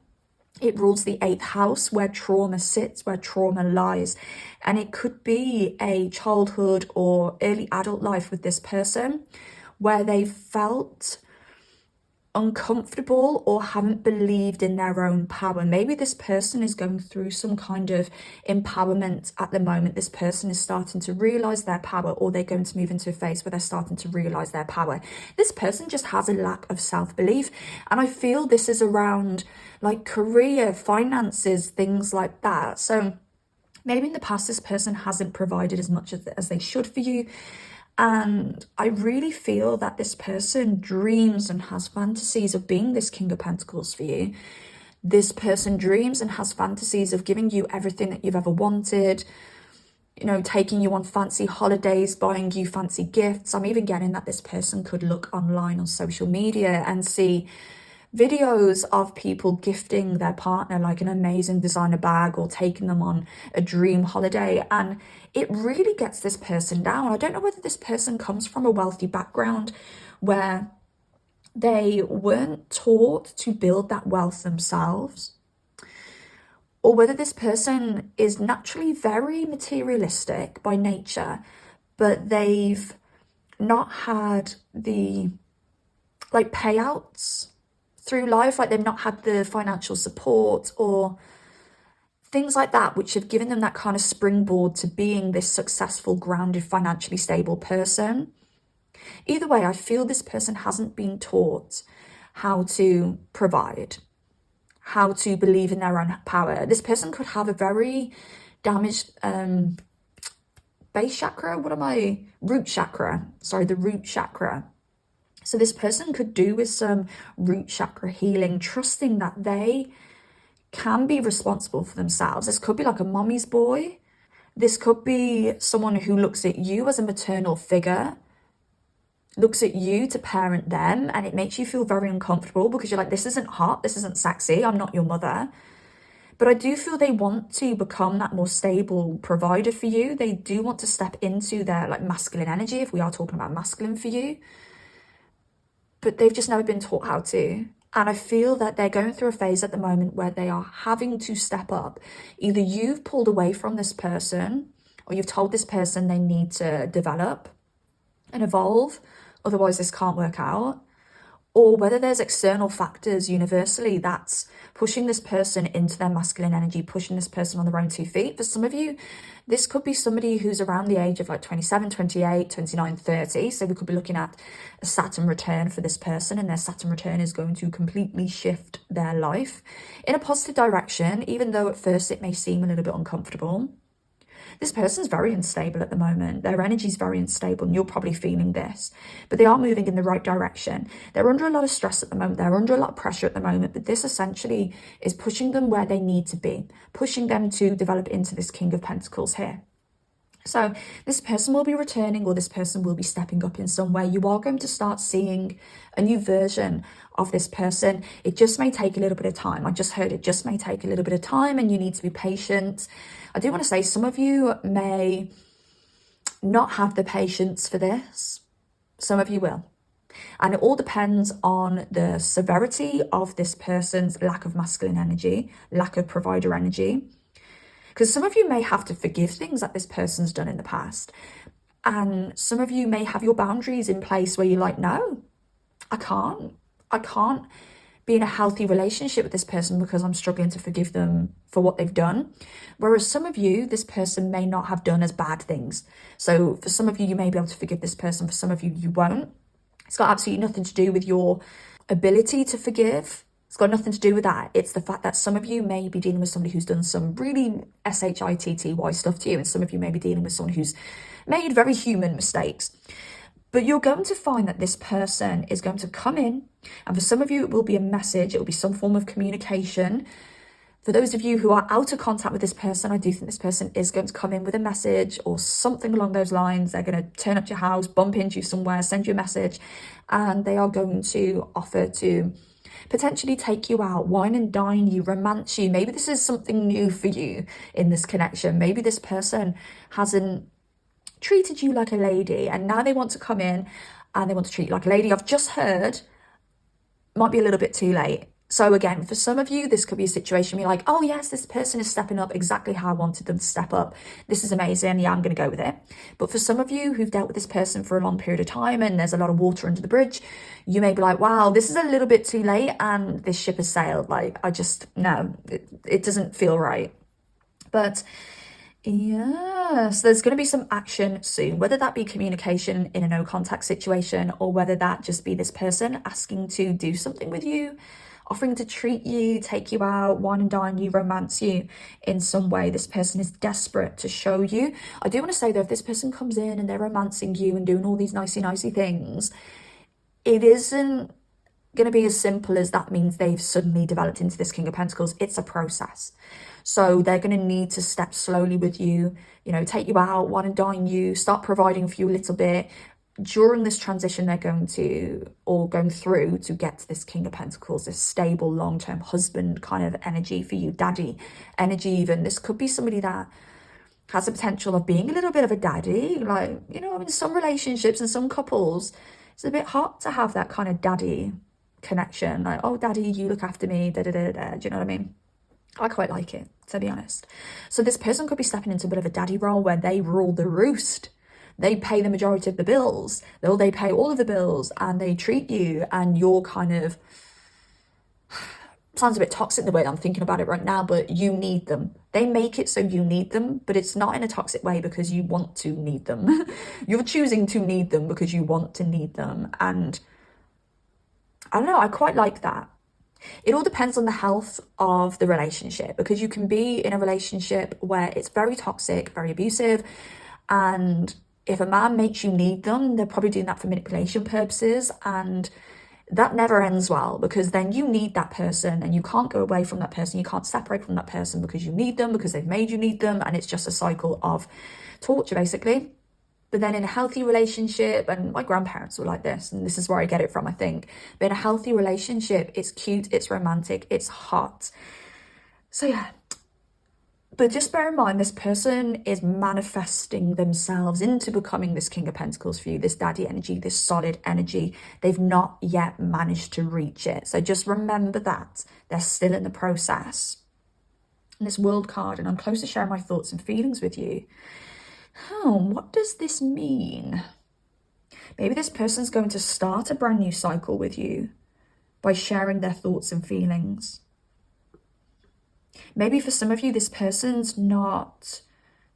It rules the 8th house where trauma sits, where trauma lies. And it could be a childhood or early adult life with this person where they felt uncomfortable or haven't believed in their own power. Maybe this person is going through some kind of empowerment at the moment. This person is starting to realize their power, or they're going to move into a phase where they're starting to realize their power. This person just has a lack of self-belief, and I feel this is around like career, finances, things like that. So maybe in the past this person hasn't provided as much as they should for you. And I really feel that this person dreams and has fantasies of being this King of Pentacles for you. This person dreams and has fantasies of giving you everything that you've ever wanted, you know, taking you on fancy holidays, buying you fancy gifts. I'm even getting that this person could look online on social media and see videos of people gifting their partner like an amazing designer bag or taking them on a dream holiday, and it really gets this person down. I don't know whether this person comes from a wealthy background where they weren't taught to build that wealth themselves, or whether this person is naturally very materialistic by nature, but they've not had the like payouts through life, like they've not had the financial support or things like that, which have given them that kind of springboard to being this successful, grounded, financially stable person. Either way, I feel this person hasn't been taught how to provide, how to believe in their own power. This person could have a very damaged base chakra. Root chakra. Sorry, the root chakra. So this person could do with some root chakra healing, trusting that they can be responsible for themselves. This could be like a mommy's boy. This could be someone who looks at you as a maternal figure, looks at you to parent them, and it makes you feel very uncomfortable because you're like, this isn't hot, this isn't sexy, I'm not your mother. But I do feel they want to become that more stable provider for you. They do want to step into their like masculine energy, if we are talking about masculine for you. But they've just never been taught how to. And I feel that they're going through a phase at the moment where they are having to step up. Either you've pulled away from this person, or you've told this person they need to develop and evolve, otherwise this can't work out. Or whether there's external factors universally that's pushing this person into their masculine energy, pushing this person on their own 2 feet. For some of you, this could be somebody who's around the age of like 27, 28, 29, 30. So we could be looking at a Saturn return for this person, and their Saturn return is going to completely shift their life in a positive direction, even though at first it may seem a little bit uncomfortable. This person's very unstable at the moment. Their energy is very unstable, and you're probably feeling this. But they are moving in the right direction. They're under a lot of stress at the moment. They're under a lot of pressure at the moment. But this essentially is pushing them where they need to be, pushing them to develop into this King of Pentacles here. So this person will be returning, or this person will be stepping up in some way. You are going to start seeing a new version of this person. It just may take a little bit of time. I just heard it just may take a little bit of time, and you need to be patient. I do want to say some of you may not have the patience for this. Some of you will. And it all depends on the severity of this person's lack of masculine energy, lack of provider energy. Because some of you may have to forgive things that this person's done in the past. And some of you may have your boundaries in place where you're like, no, I can't be in a healthy relationship with this person because I'm struggling to forgive them for what they've done. Whereas some of you, this person may not have done as bad things. So for some of you, you may be able to forgive this person. For some of you, you won't. It's got absolutely nothing to do with your ability to forgive. It's got nothing to do with that. It's the fact that some of you may be dealing with somebody who's done some really shitty stuff to you, and some of you may be dealing with someone who's made very human mistakes. But you're going to find that this person is going to come in, and for some of you it will be a message, it will be some form of communication. For those of you who are out of contact with this person, I do think this person is going to come in with a message or something along those lines. They're going to turn up to your house, bump into you somewhere, send you a message, and they are going to offer to potentially take you out, wine and dine you, romance you. Maybe this is something new for you in this connection. Maybe this person hasn't treated you like a lady, and now they want to come in and they want to treat you like a lady. I've just heard, might be a little bit too late. So again, for some of you, this could be a situation where you're like, oh yes, this person is stepping up exactly how I wanted them to step up. This is amazing. Yeah, I'm going to go with it. But for some of you who've dealt with this person for a long period of time and there's a lot of water under the bridge, you may be like, wow, this is a little bit too late and this ship has sailed. Like, no, it doesn't feel right. But yeah, so there's going to be some action soon, whether that be communication in a no contact situation, or whether that just be this person asking to do something with you, offering to treat you, take you out, wine and dine you, romance you in some way. This person is desperate to show you. I do want to say though, if this person comes in and they're romancing you and doing all these nicey things, it isn't going to be as simple as that means they've suddenly developed into this King of Pentacles. It's a process. So they're going to need to step slowly with you, you know, take you out, wine and dine you, start providing for you a little bit. During this transition they're going through to get to this King of Pentacles, this stable, long-term husband kind of energy for you, daddy energy even. This could be somebody that has the potential of being a little bit of a daddy. Like, you know, in some relationships and some couples, it's a bit hot to have that kind of daddy connection. Like, oh, daddy, you look after me, da da da da. Do you know what I mean? I quite like it, to be honest. So this person could be stepping into a bit of a daddy role where they rule the roost. They pay the majority of the bills. They pay all of the bills and they treat you, and you're kind of, sounds a bit toxic the way I'm thinking about it right now, but you need them. They make it so you need them, but it's not in a toxic way because you want to need them. You're choosing to need them because you want to need them. And I don't know, I quite like that. It all depends on the health of the relationship, because you can be in a relationship where it's very toxic, very abusive, and if a man makes you need them, they're probably doing that for manipulation purposes, and that never ends well, because then you need that person and you can't go away from that person, you can't separate from that person because you need them, because they've made you need them, and it's just a cycle of torture basically. But then in a healthy relationship, and my grandparents were like this, and this is where I get it from, I think. But in a healthy relationship, it's cute, it's romantic, it's hot. So yeah. But just bear in mind, this person is manifesting themselves into becoming this King of Pentacles for you, this daddy energy, this solid energy. They've not yet managed to reach it. So just remember that. They're still in the process. And this World card, and I'm close to sharing my thoughts and feelings with you. What does this mean? Maybe this person's going to start a brand new cycle with you by sharing their thoughts and feelings. Maybe for some of you, this person's not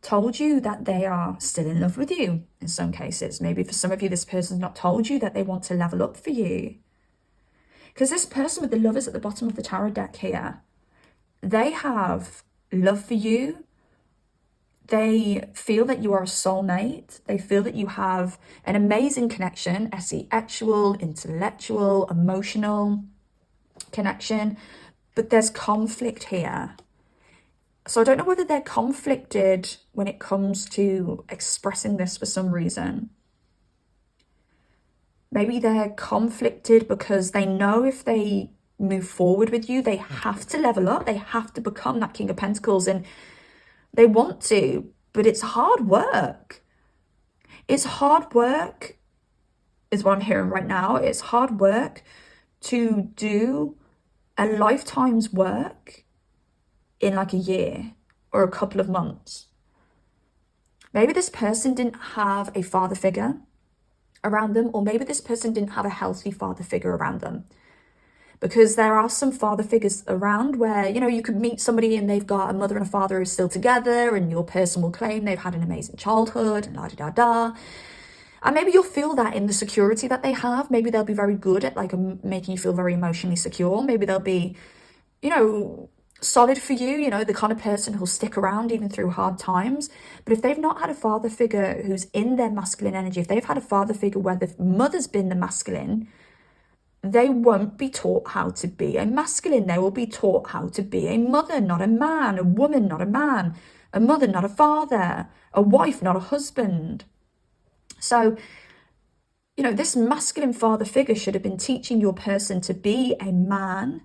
told you that they are still in love with you in some cases. Maybe for some of you, this person's not told you that they want to level up for you. Because this person with the Lovers at the bottom of the tarot deck here, they have love for you. They feel that you are a soulmate. They feel that you have an amazing connection, sexual, intellectual, emotional connection. But there's conflict here. So I don't know whether they're conflicted when it comes to expressing this for some reason. Maybe they're conflicted because they know if they move forward with you, they have to level up. They have to become that King of Pentacles, and they want to, but it's hard work. It's hard work is what I'm hearing right now. It's hard work to do a lifetime's work in like a year or a couple of months. Maybe this person didn't have a father figure around them, or maybe this person didn't have a healthy father figure around them. Because there are some father figures around where, you know, you could meet somebody and they've got a mother and a father who's still together, and your person will claim they've had an amazing childhood and la-di-da-da. And maybe you'll feel that in the security that they have. Maybe they'll be very good at like making you feel very emotionally secure. Maybe they'll be, you know, solid for you, you know, the kind of person who'll stick around even through hard times. But if they've not had a father figure who's in their masculine energy, if they've had a father figure where the mother's been the masculine, they won't be taught how to be a masculine. They will be taught how to be a mother, not a man, a woman, not a man, a mother, not a father, a wife, not a husband. So, you know, this masculine father figure should have been teaching your person to be a man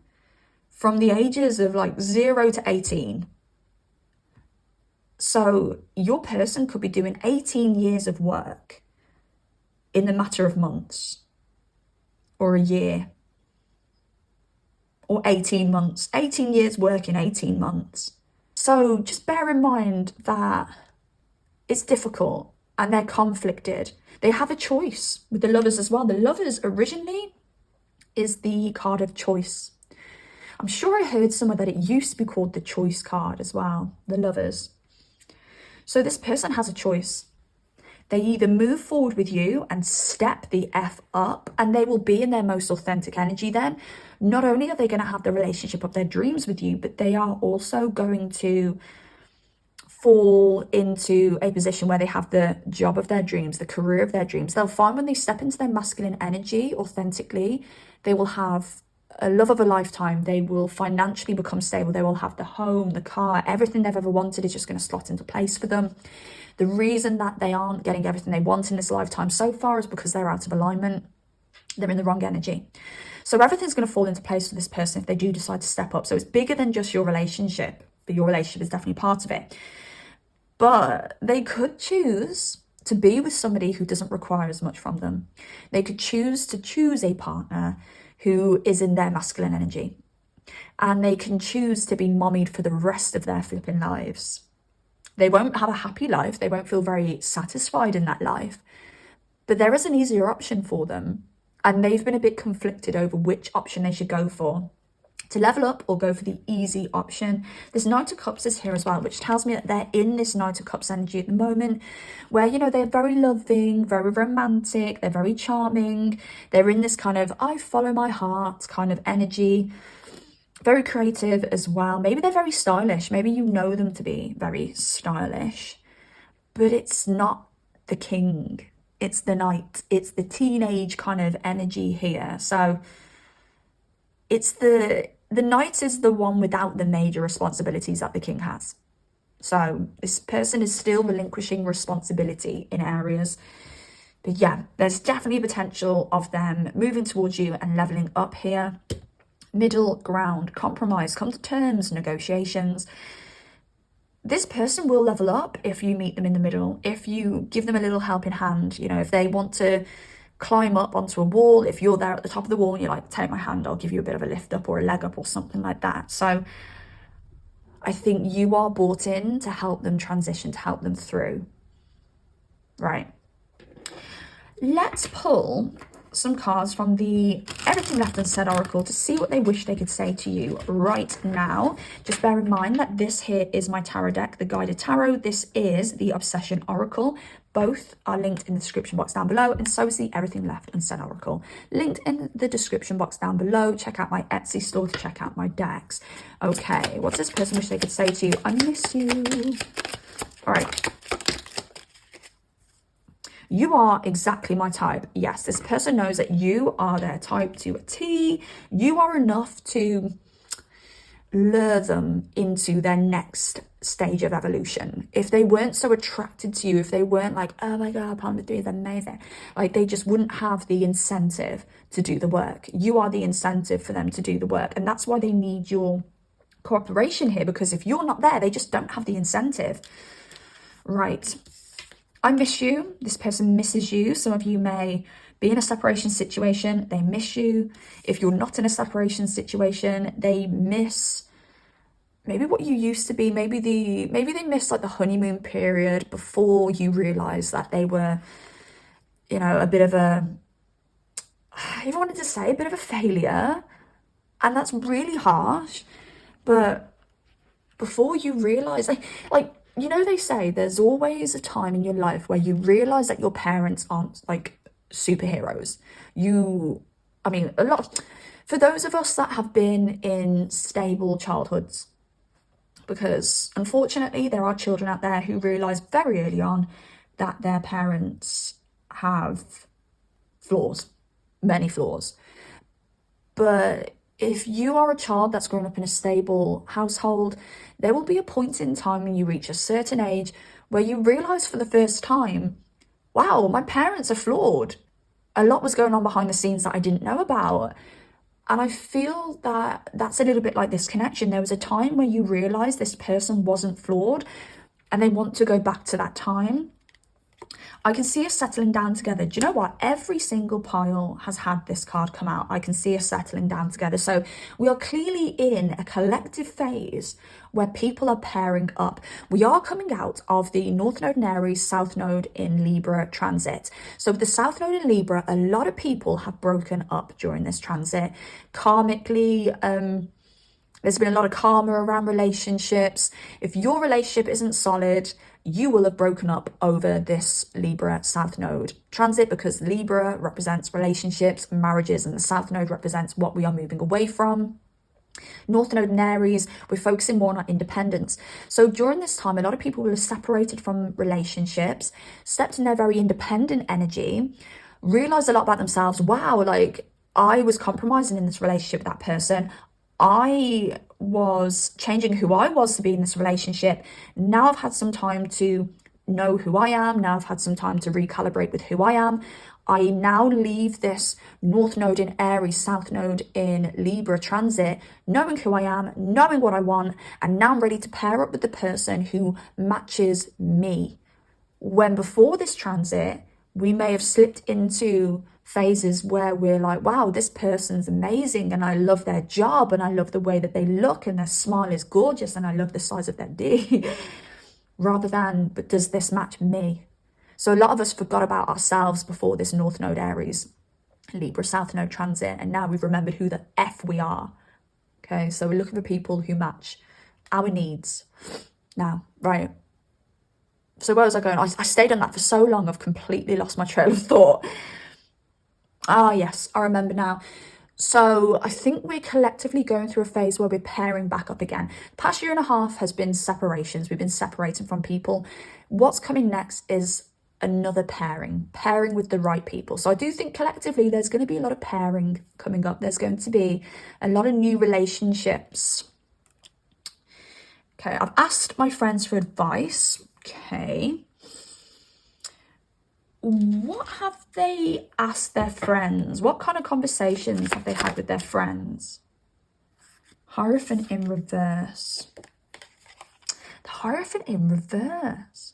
from the ages of like 0 to 18. So your person could be doing 18 years of work in the matter of months, or a year, or 18 months, 18 years work in 18 months. So just bear in mind that it's difficult and they're conflicted. They have a choice with the Lovers as well. The Lovers originally is the card of choice. I'm sure I heard somewhere that it used to be called the choice card as well, the Lovers. So this person has a choice. They either move forward with you and step the F up, and they will be in their most authentic energy then. Not only are they going to have the relationship of their dreams with you, but they are also going to fall into a position where they have the job of their dreams, the career of their dreams. They'll find when they step into their masculine energy authentically, they will have a love of a lifetime. They will financially become stable. They will have the home, the car, everything they've ever wanted is just going to slot into place for them. The reason that they aren't getting everything they want in this lifetime so far is because they're out of alignment. They're in the wrong energy. So everything's going to fall into place for this person if they do decide to step up. So it's bigger than just your relationship, but your relationship is definitely part of it. But they could choose to be with somebody who doesn't require as much from them. They could choose to choose a partner who is in their masculine energy. And they can choose to be mommied for the rest of their flipping lives. They won't have a happy life. They won't feel very satisfied in that life. But there is an easier option for them. And they've been a bit conflicted over which option they should go for. To level up or go for the easy option. This Knight of Cups is here as well, which tells me that they're in this Knight of Cups energy at the moment where, you know, they're very loving, very romantic, they're very charming. They're in this kind of, I follow my heart kind of energy. Very creative as well. Maybe they're very stylish. Maybe you know them to be very stylish. But it's not the king. It's the knight. It's the teenage kind of energy here. So it's the knight is the one without the major responsibilities that the king has. So this person is still relinquishing responsibility in areas. But yeah, there's definitely potential of them moving towards you and leveling up here. Middle ground, compromise, come to terms, negotiations. This person will level up if you meet them in the middle, if you give them a little helping hand. You know, if they want to climb up onto a wall, if you're there at the top of the wall and you're like, take my hand, I'll give you a bit of a lift up or a leg up or something like that. So I think you are brought in to help them transition, to help them through. Right. Let's pull some cards from the Everything Left Unsaid Oracle to see what they wish they could say to you right now. Just bear in mind that this here is my tarot deck, the Guided Tarot. This is the Obsession Oracle. Both are linked in the description box down below, and so is the Everything Left Unsaid Oracle. Linked in the description box down below. Check out my Etsy store to check out my decks. Okay, what's this person wish they could say to you? I miss you. All right. You are exactly my type. Yes, this person knows that you are their type to a T. You are enough to lure them into their next stage of evolution. If they weren't so attracted to you, if they weren't like, oh my God, Partner 3 is amazing, like they just wouldn't have the incentive to do the work. You are the incentive for them to do the work. And that's why they need your cooperation here, because if you're not there, they just don't have the incentive. Right. I miss you. This person misses you. Some of you may be in a separation situation. They miss you. If you're not in a separation situation, they miss maybe what you used to be. Maybe they miss like the honeymoon period before you realize that they were, you know, a bit of a, I even wanted to say a bit of a failure. And that's really harsh. But before you realize, like, you know, they say there's always a time in your life where you realize that your parents aren't like superheroes. I mean, for those of us that have been in stable childhoods, because unfortunately there are children out there who realize very early on that their parents have flaws, many flaws. But if you are a child that's grown up in a stable household, there will be a point in time when you reach a certain age where you realize for the first time, wow, my parents are flawed. A lot was going on behind the scenes that I didn't know about. And I feel that that's a little bit like this connection. There was a time where you realize this person wasn't flawed and they want to go back to that time. I can see us settling down together. Do you know what? Every single pile has had this card come out. I can see us settling down together. So we are clearly in a collective phase where people are pairing up. We are coming out of the North Node in Aries, South Node in Libra transit. So with the South Node in Libra, a lot of people have broken up during this transit. Karmically, there's been a lot of karma around relationships. If your relationship isn't solid, you will have broken up over this Libra South Node transit, because Libra represents relationships, marriages, and the South Node represents what we are moving away from. North Node in Aries, we're focusing more on our independence. So during this time, a lot of people will have separated from relationships, stepped in their very independent energy, realized a lot about themselves. Wow, like I was compromising in this relationship with that person. I was changing who I was to be in this relationship. Now I've had some time to know who I am. Now I've had some time to recalibrate with who I am. I now leave this North Node in Aries, South Node in Libra transit, knowing who I am, knowing what I want, and now I'm ready to pair up with the person who matches me. When before this transit, we may have slipped into phases where we're like, wow, this person's amazing and I love their job and I love the way that they look and their smile is gorgeous and I love the size of their D, rather than, but does this match me? So a lot of us forgot about ourselves before this North Node Aries, Libra South Node transit, and now we've remembered who the F we are. Okay, so we're looking for people who match our needs. Now, right. So where was I going? I stayed on that for so long, I've completely lost my trail of thought. Ah, yes, I remember now. So I think we're collectively going through a phase where we're pairing back up again. The past year and a half has been separations. We've been separating from people. What's coming next is another pairing with the right people. So I do think collectively there's going to be a lot of pairing coming up. There's going to be a lot of new relationships. Okay, I've asked my friends for advice. Okay. What have they asked their friends? What kind of conversations have they had with their friends? Hierophant in reverse. The Hierophant in reverse.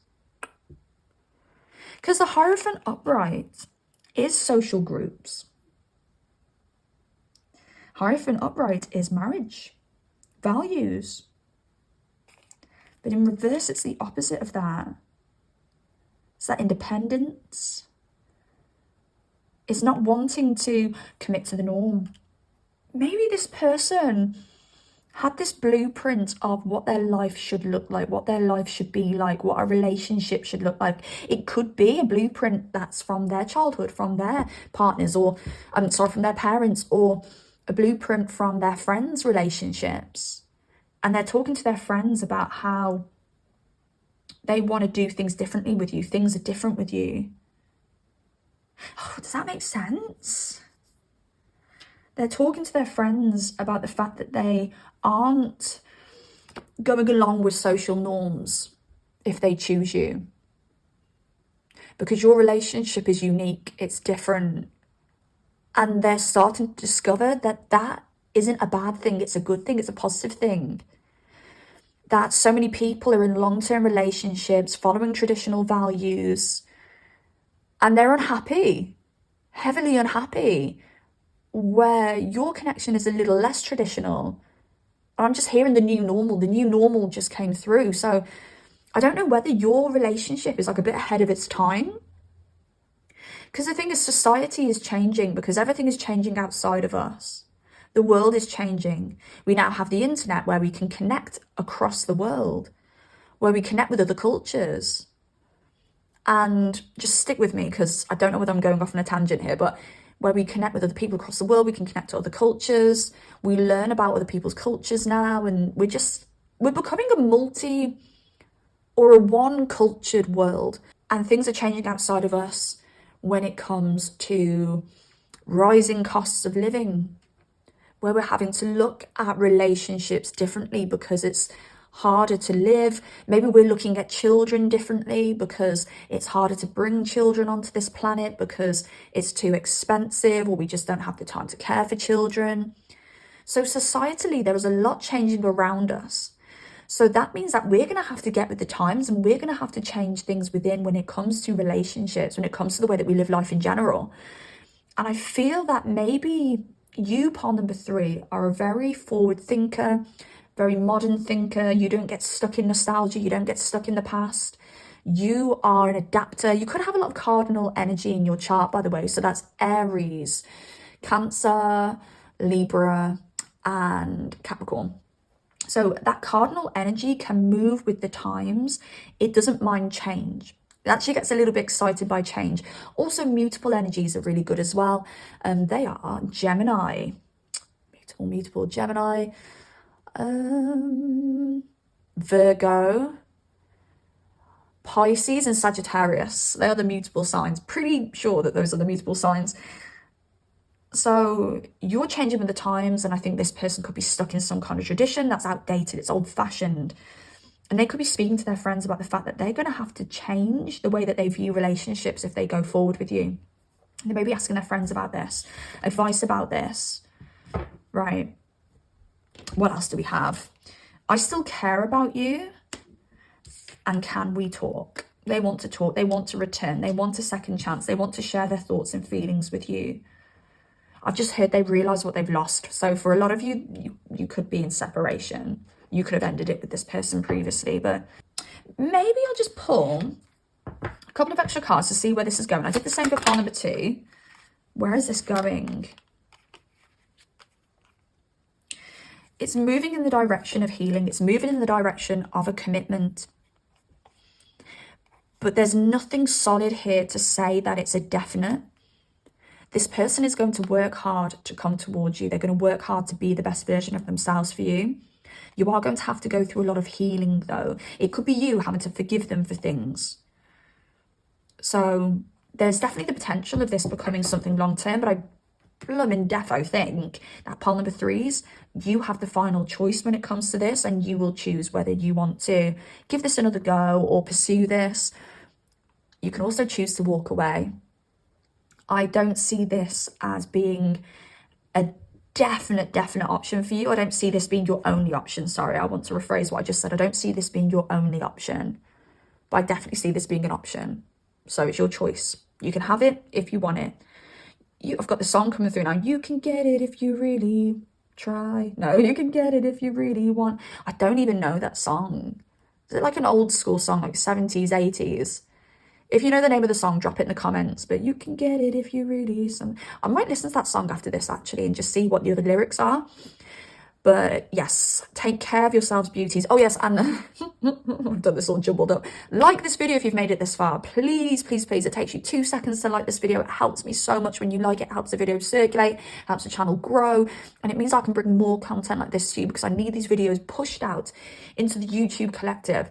Because the Hierophant upright is social groups. Hierophant upright is marriage, values. But in reverse, it's the opposite of that. It's that independence. It's not wanting to commit to the norm. Maybe this person had this blueprint of what their life should look like, what their life should be like, what a relationship should look like. It could be a blueprint that's from their childhood, from their partners, or from their parents, or a blueprint from their friends' relationships. And they're talking to their friends about how they want to do things differently with you. Things are different with you. Oh, does that make sense? They're talking to their friends about the fact that they aren't going along with social norms if they choose you. Because your relationship is unique, it's different. And they're starting to discover that that isn't a bad thing, it's a good thing, it's a positive thing. That so many people are in long-term relationships, following traditional values, and they're unhappy, heavily unhappy, where your connection is a little less traditional. And I'm just hearing the new normal just came through. So I don't know whether your relationship is like a bit ahead of its time. Because the thing is, society is changing because everything is changing outside of us. The world is changing. We now have the internet where we can connect across the world, where we connect with other cultures. And just stick with me because I don't know whether I'm going off on a tangent here, but where we connect with other people across the world, we can connect to other cultures. We learn about other people's cultures now, and we're becoming a multi or a one cultured world. And things are changing outside of us when it comes to rising costs of living, where we're having to look at relationships differently because it's harder to live. Maybe we're looking at children differently because it's harder to bring children onto this planet because it's too expensive, or we just don't have the time to care for children. So societally, there is a lot changing around us. So that means that we're going to have to get with the times, and we're going to have to change things within when it comes to relationships, when it comes to the way that we live life in general. And I feel that maybe you, pile number 3, are a very forward thinker, very modern thinker. You don't get stuck in nostalgia. You don't get stuck in the past. You are an adapter. You could have a lot of cardinal energy in your chart, by the way. So that's Aries, Cancer, Libra, and Capricorn. So that cardinal energy can move with the times. It doesn't mind change. It actually gets a little bit excited by change. Also, mutable energies are really good as well. They are Gemini, mutable Gemini, Virgo, Pisces, and Sagittarius. They are the mutable signs. Pretty sure that those are the mutable signs. So you're changing with the times, and I think this person could be stuck in some kind of tradition that's outdated, it's old-fashioned. And they could be speaking to their friends about the fact that they're going to have to change the way that they view relationships if they go forward with you. And they may be asking their friends about this, advice about this, right? What else do we have? I still care about you, and can we talk? They want to talk, they want to return, they want a second chance, they want to share their thoughts and feelings with you. I've just heard they realise what they've lost. So for a lot of you, you could be in separation. You could have ended it with this person previously, but maybe I'll just pull a couple of extra cards to see where this is going. I did the same for pile number 2. Where is this going? It's moving in the direction of healing. It's moving in the direction of a commitment. But there's nothing solid here to say that it's a definite. This person is going to work hard to come towards you. They're going to work hard to be the best version of themselves for you. You are going to have to go through a lot of healing, though. It could be you having to forgive them for things. So there's definitely the potential of this becoming something long-term, but I blooming defo think that pile number 3s, you have the final choice when it comes to this, and you will choose whether you want to give this another go or pursue this. You can also choose to walk away. I don't see this as being a definite option for you. I don't see this being your only option. Sorry, I want to rephrase what I just said. I don't see this being your only option, but I definitely see this being an option. So it's your choice. You can have it if you want it. I've got the song coming through now. You can get it if you really try. No, you can get it if you really want. I don't even know that song. Is it like an old school song, like 70s, 80s? If you know the name of the song, drop it in the comments. But you can get it if you really... I might listen to that song after this, actually, and just see what the other lyrics are. But yes, take care of yourselves, beauties. Oh yes, and I've done this all jumbled up. Like this video if you've made it this far. Please, please, please. It takes you 2 seconds to like this video. It helps me so much when you like it. It helps the video circulate, helps the channel grow. And it means I can bring more content like this to you, because I need these videos pushed out into the YouTube collective.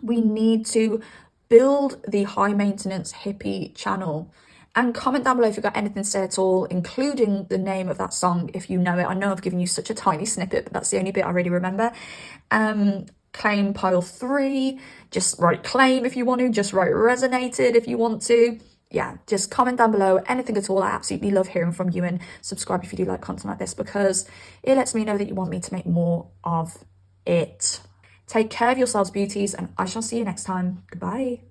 We need to build the high maintenance hippie channel, And comment down below if you've got anything to say at all, including the name of that song if you know it. I know I've given you such a tiny snippet, but that's the only bit I really remember. Claim pile 3, just write claim if you want to, just write resonated if you want to. Yeah, just comment down below, anything at all. I absolutely love hearing from you, and subscribe if you do like content like this, because it lets me know that you want me to make more of it. Take care of yourselves, beauties, and I shall see you next time. Goodbye.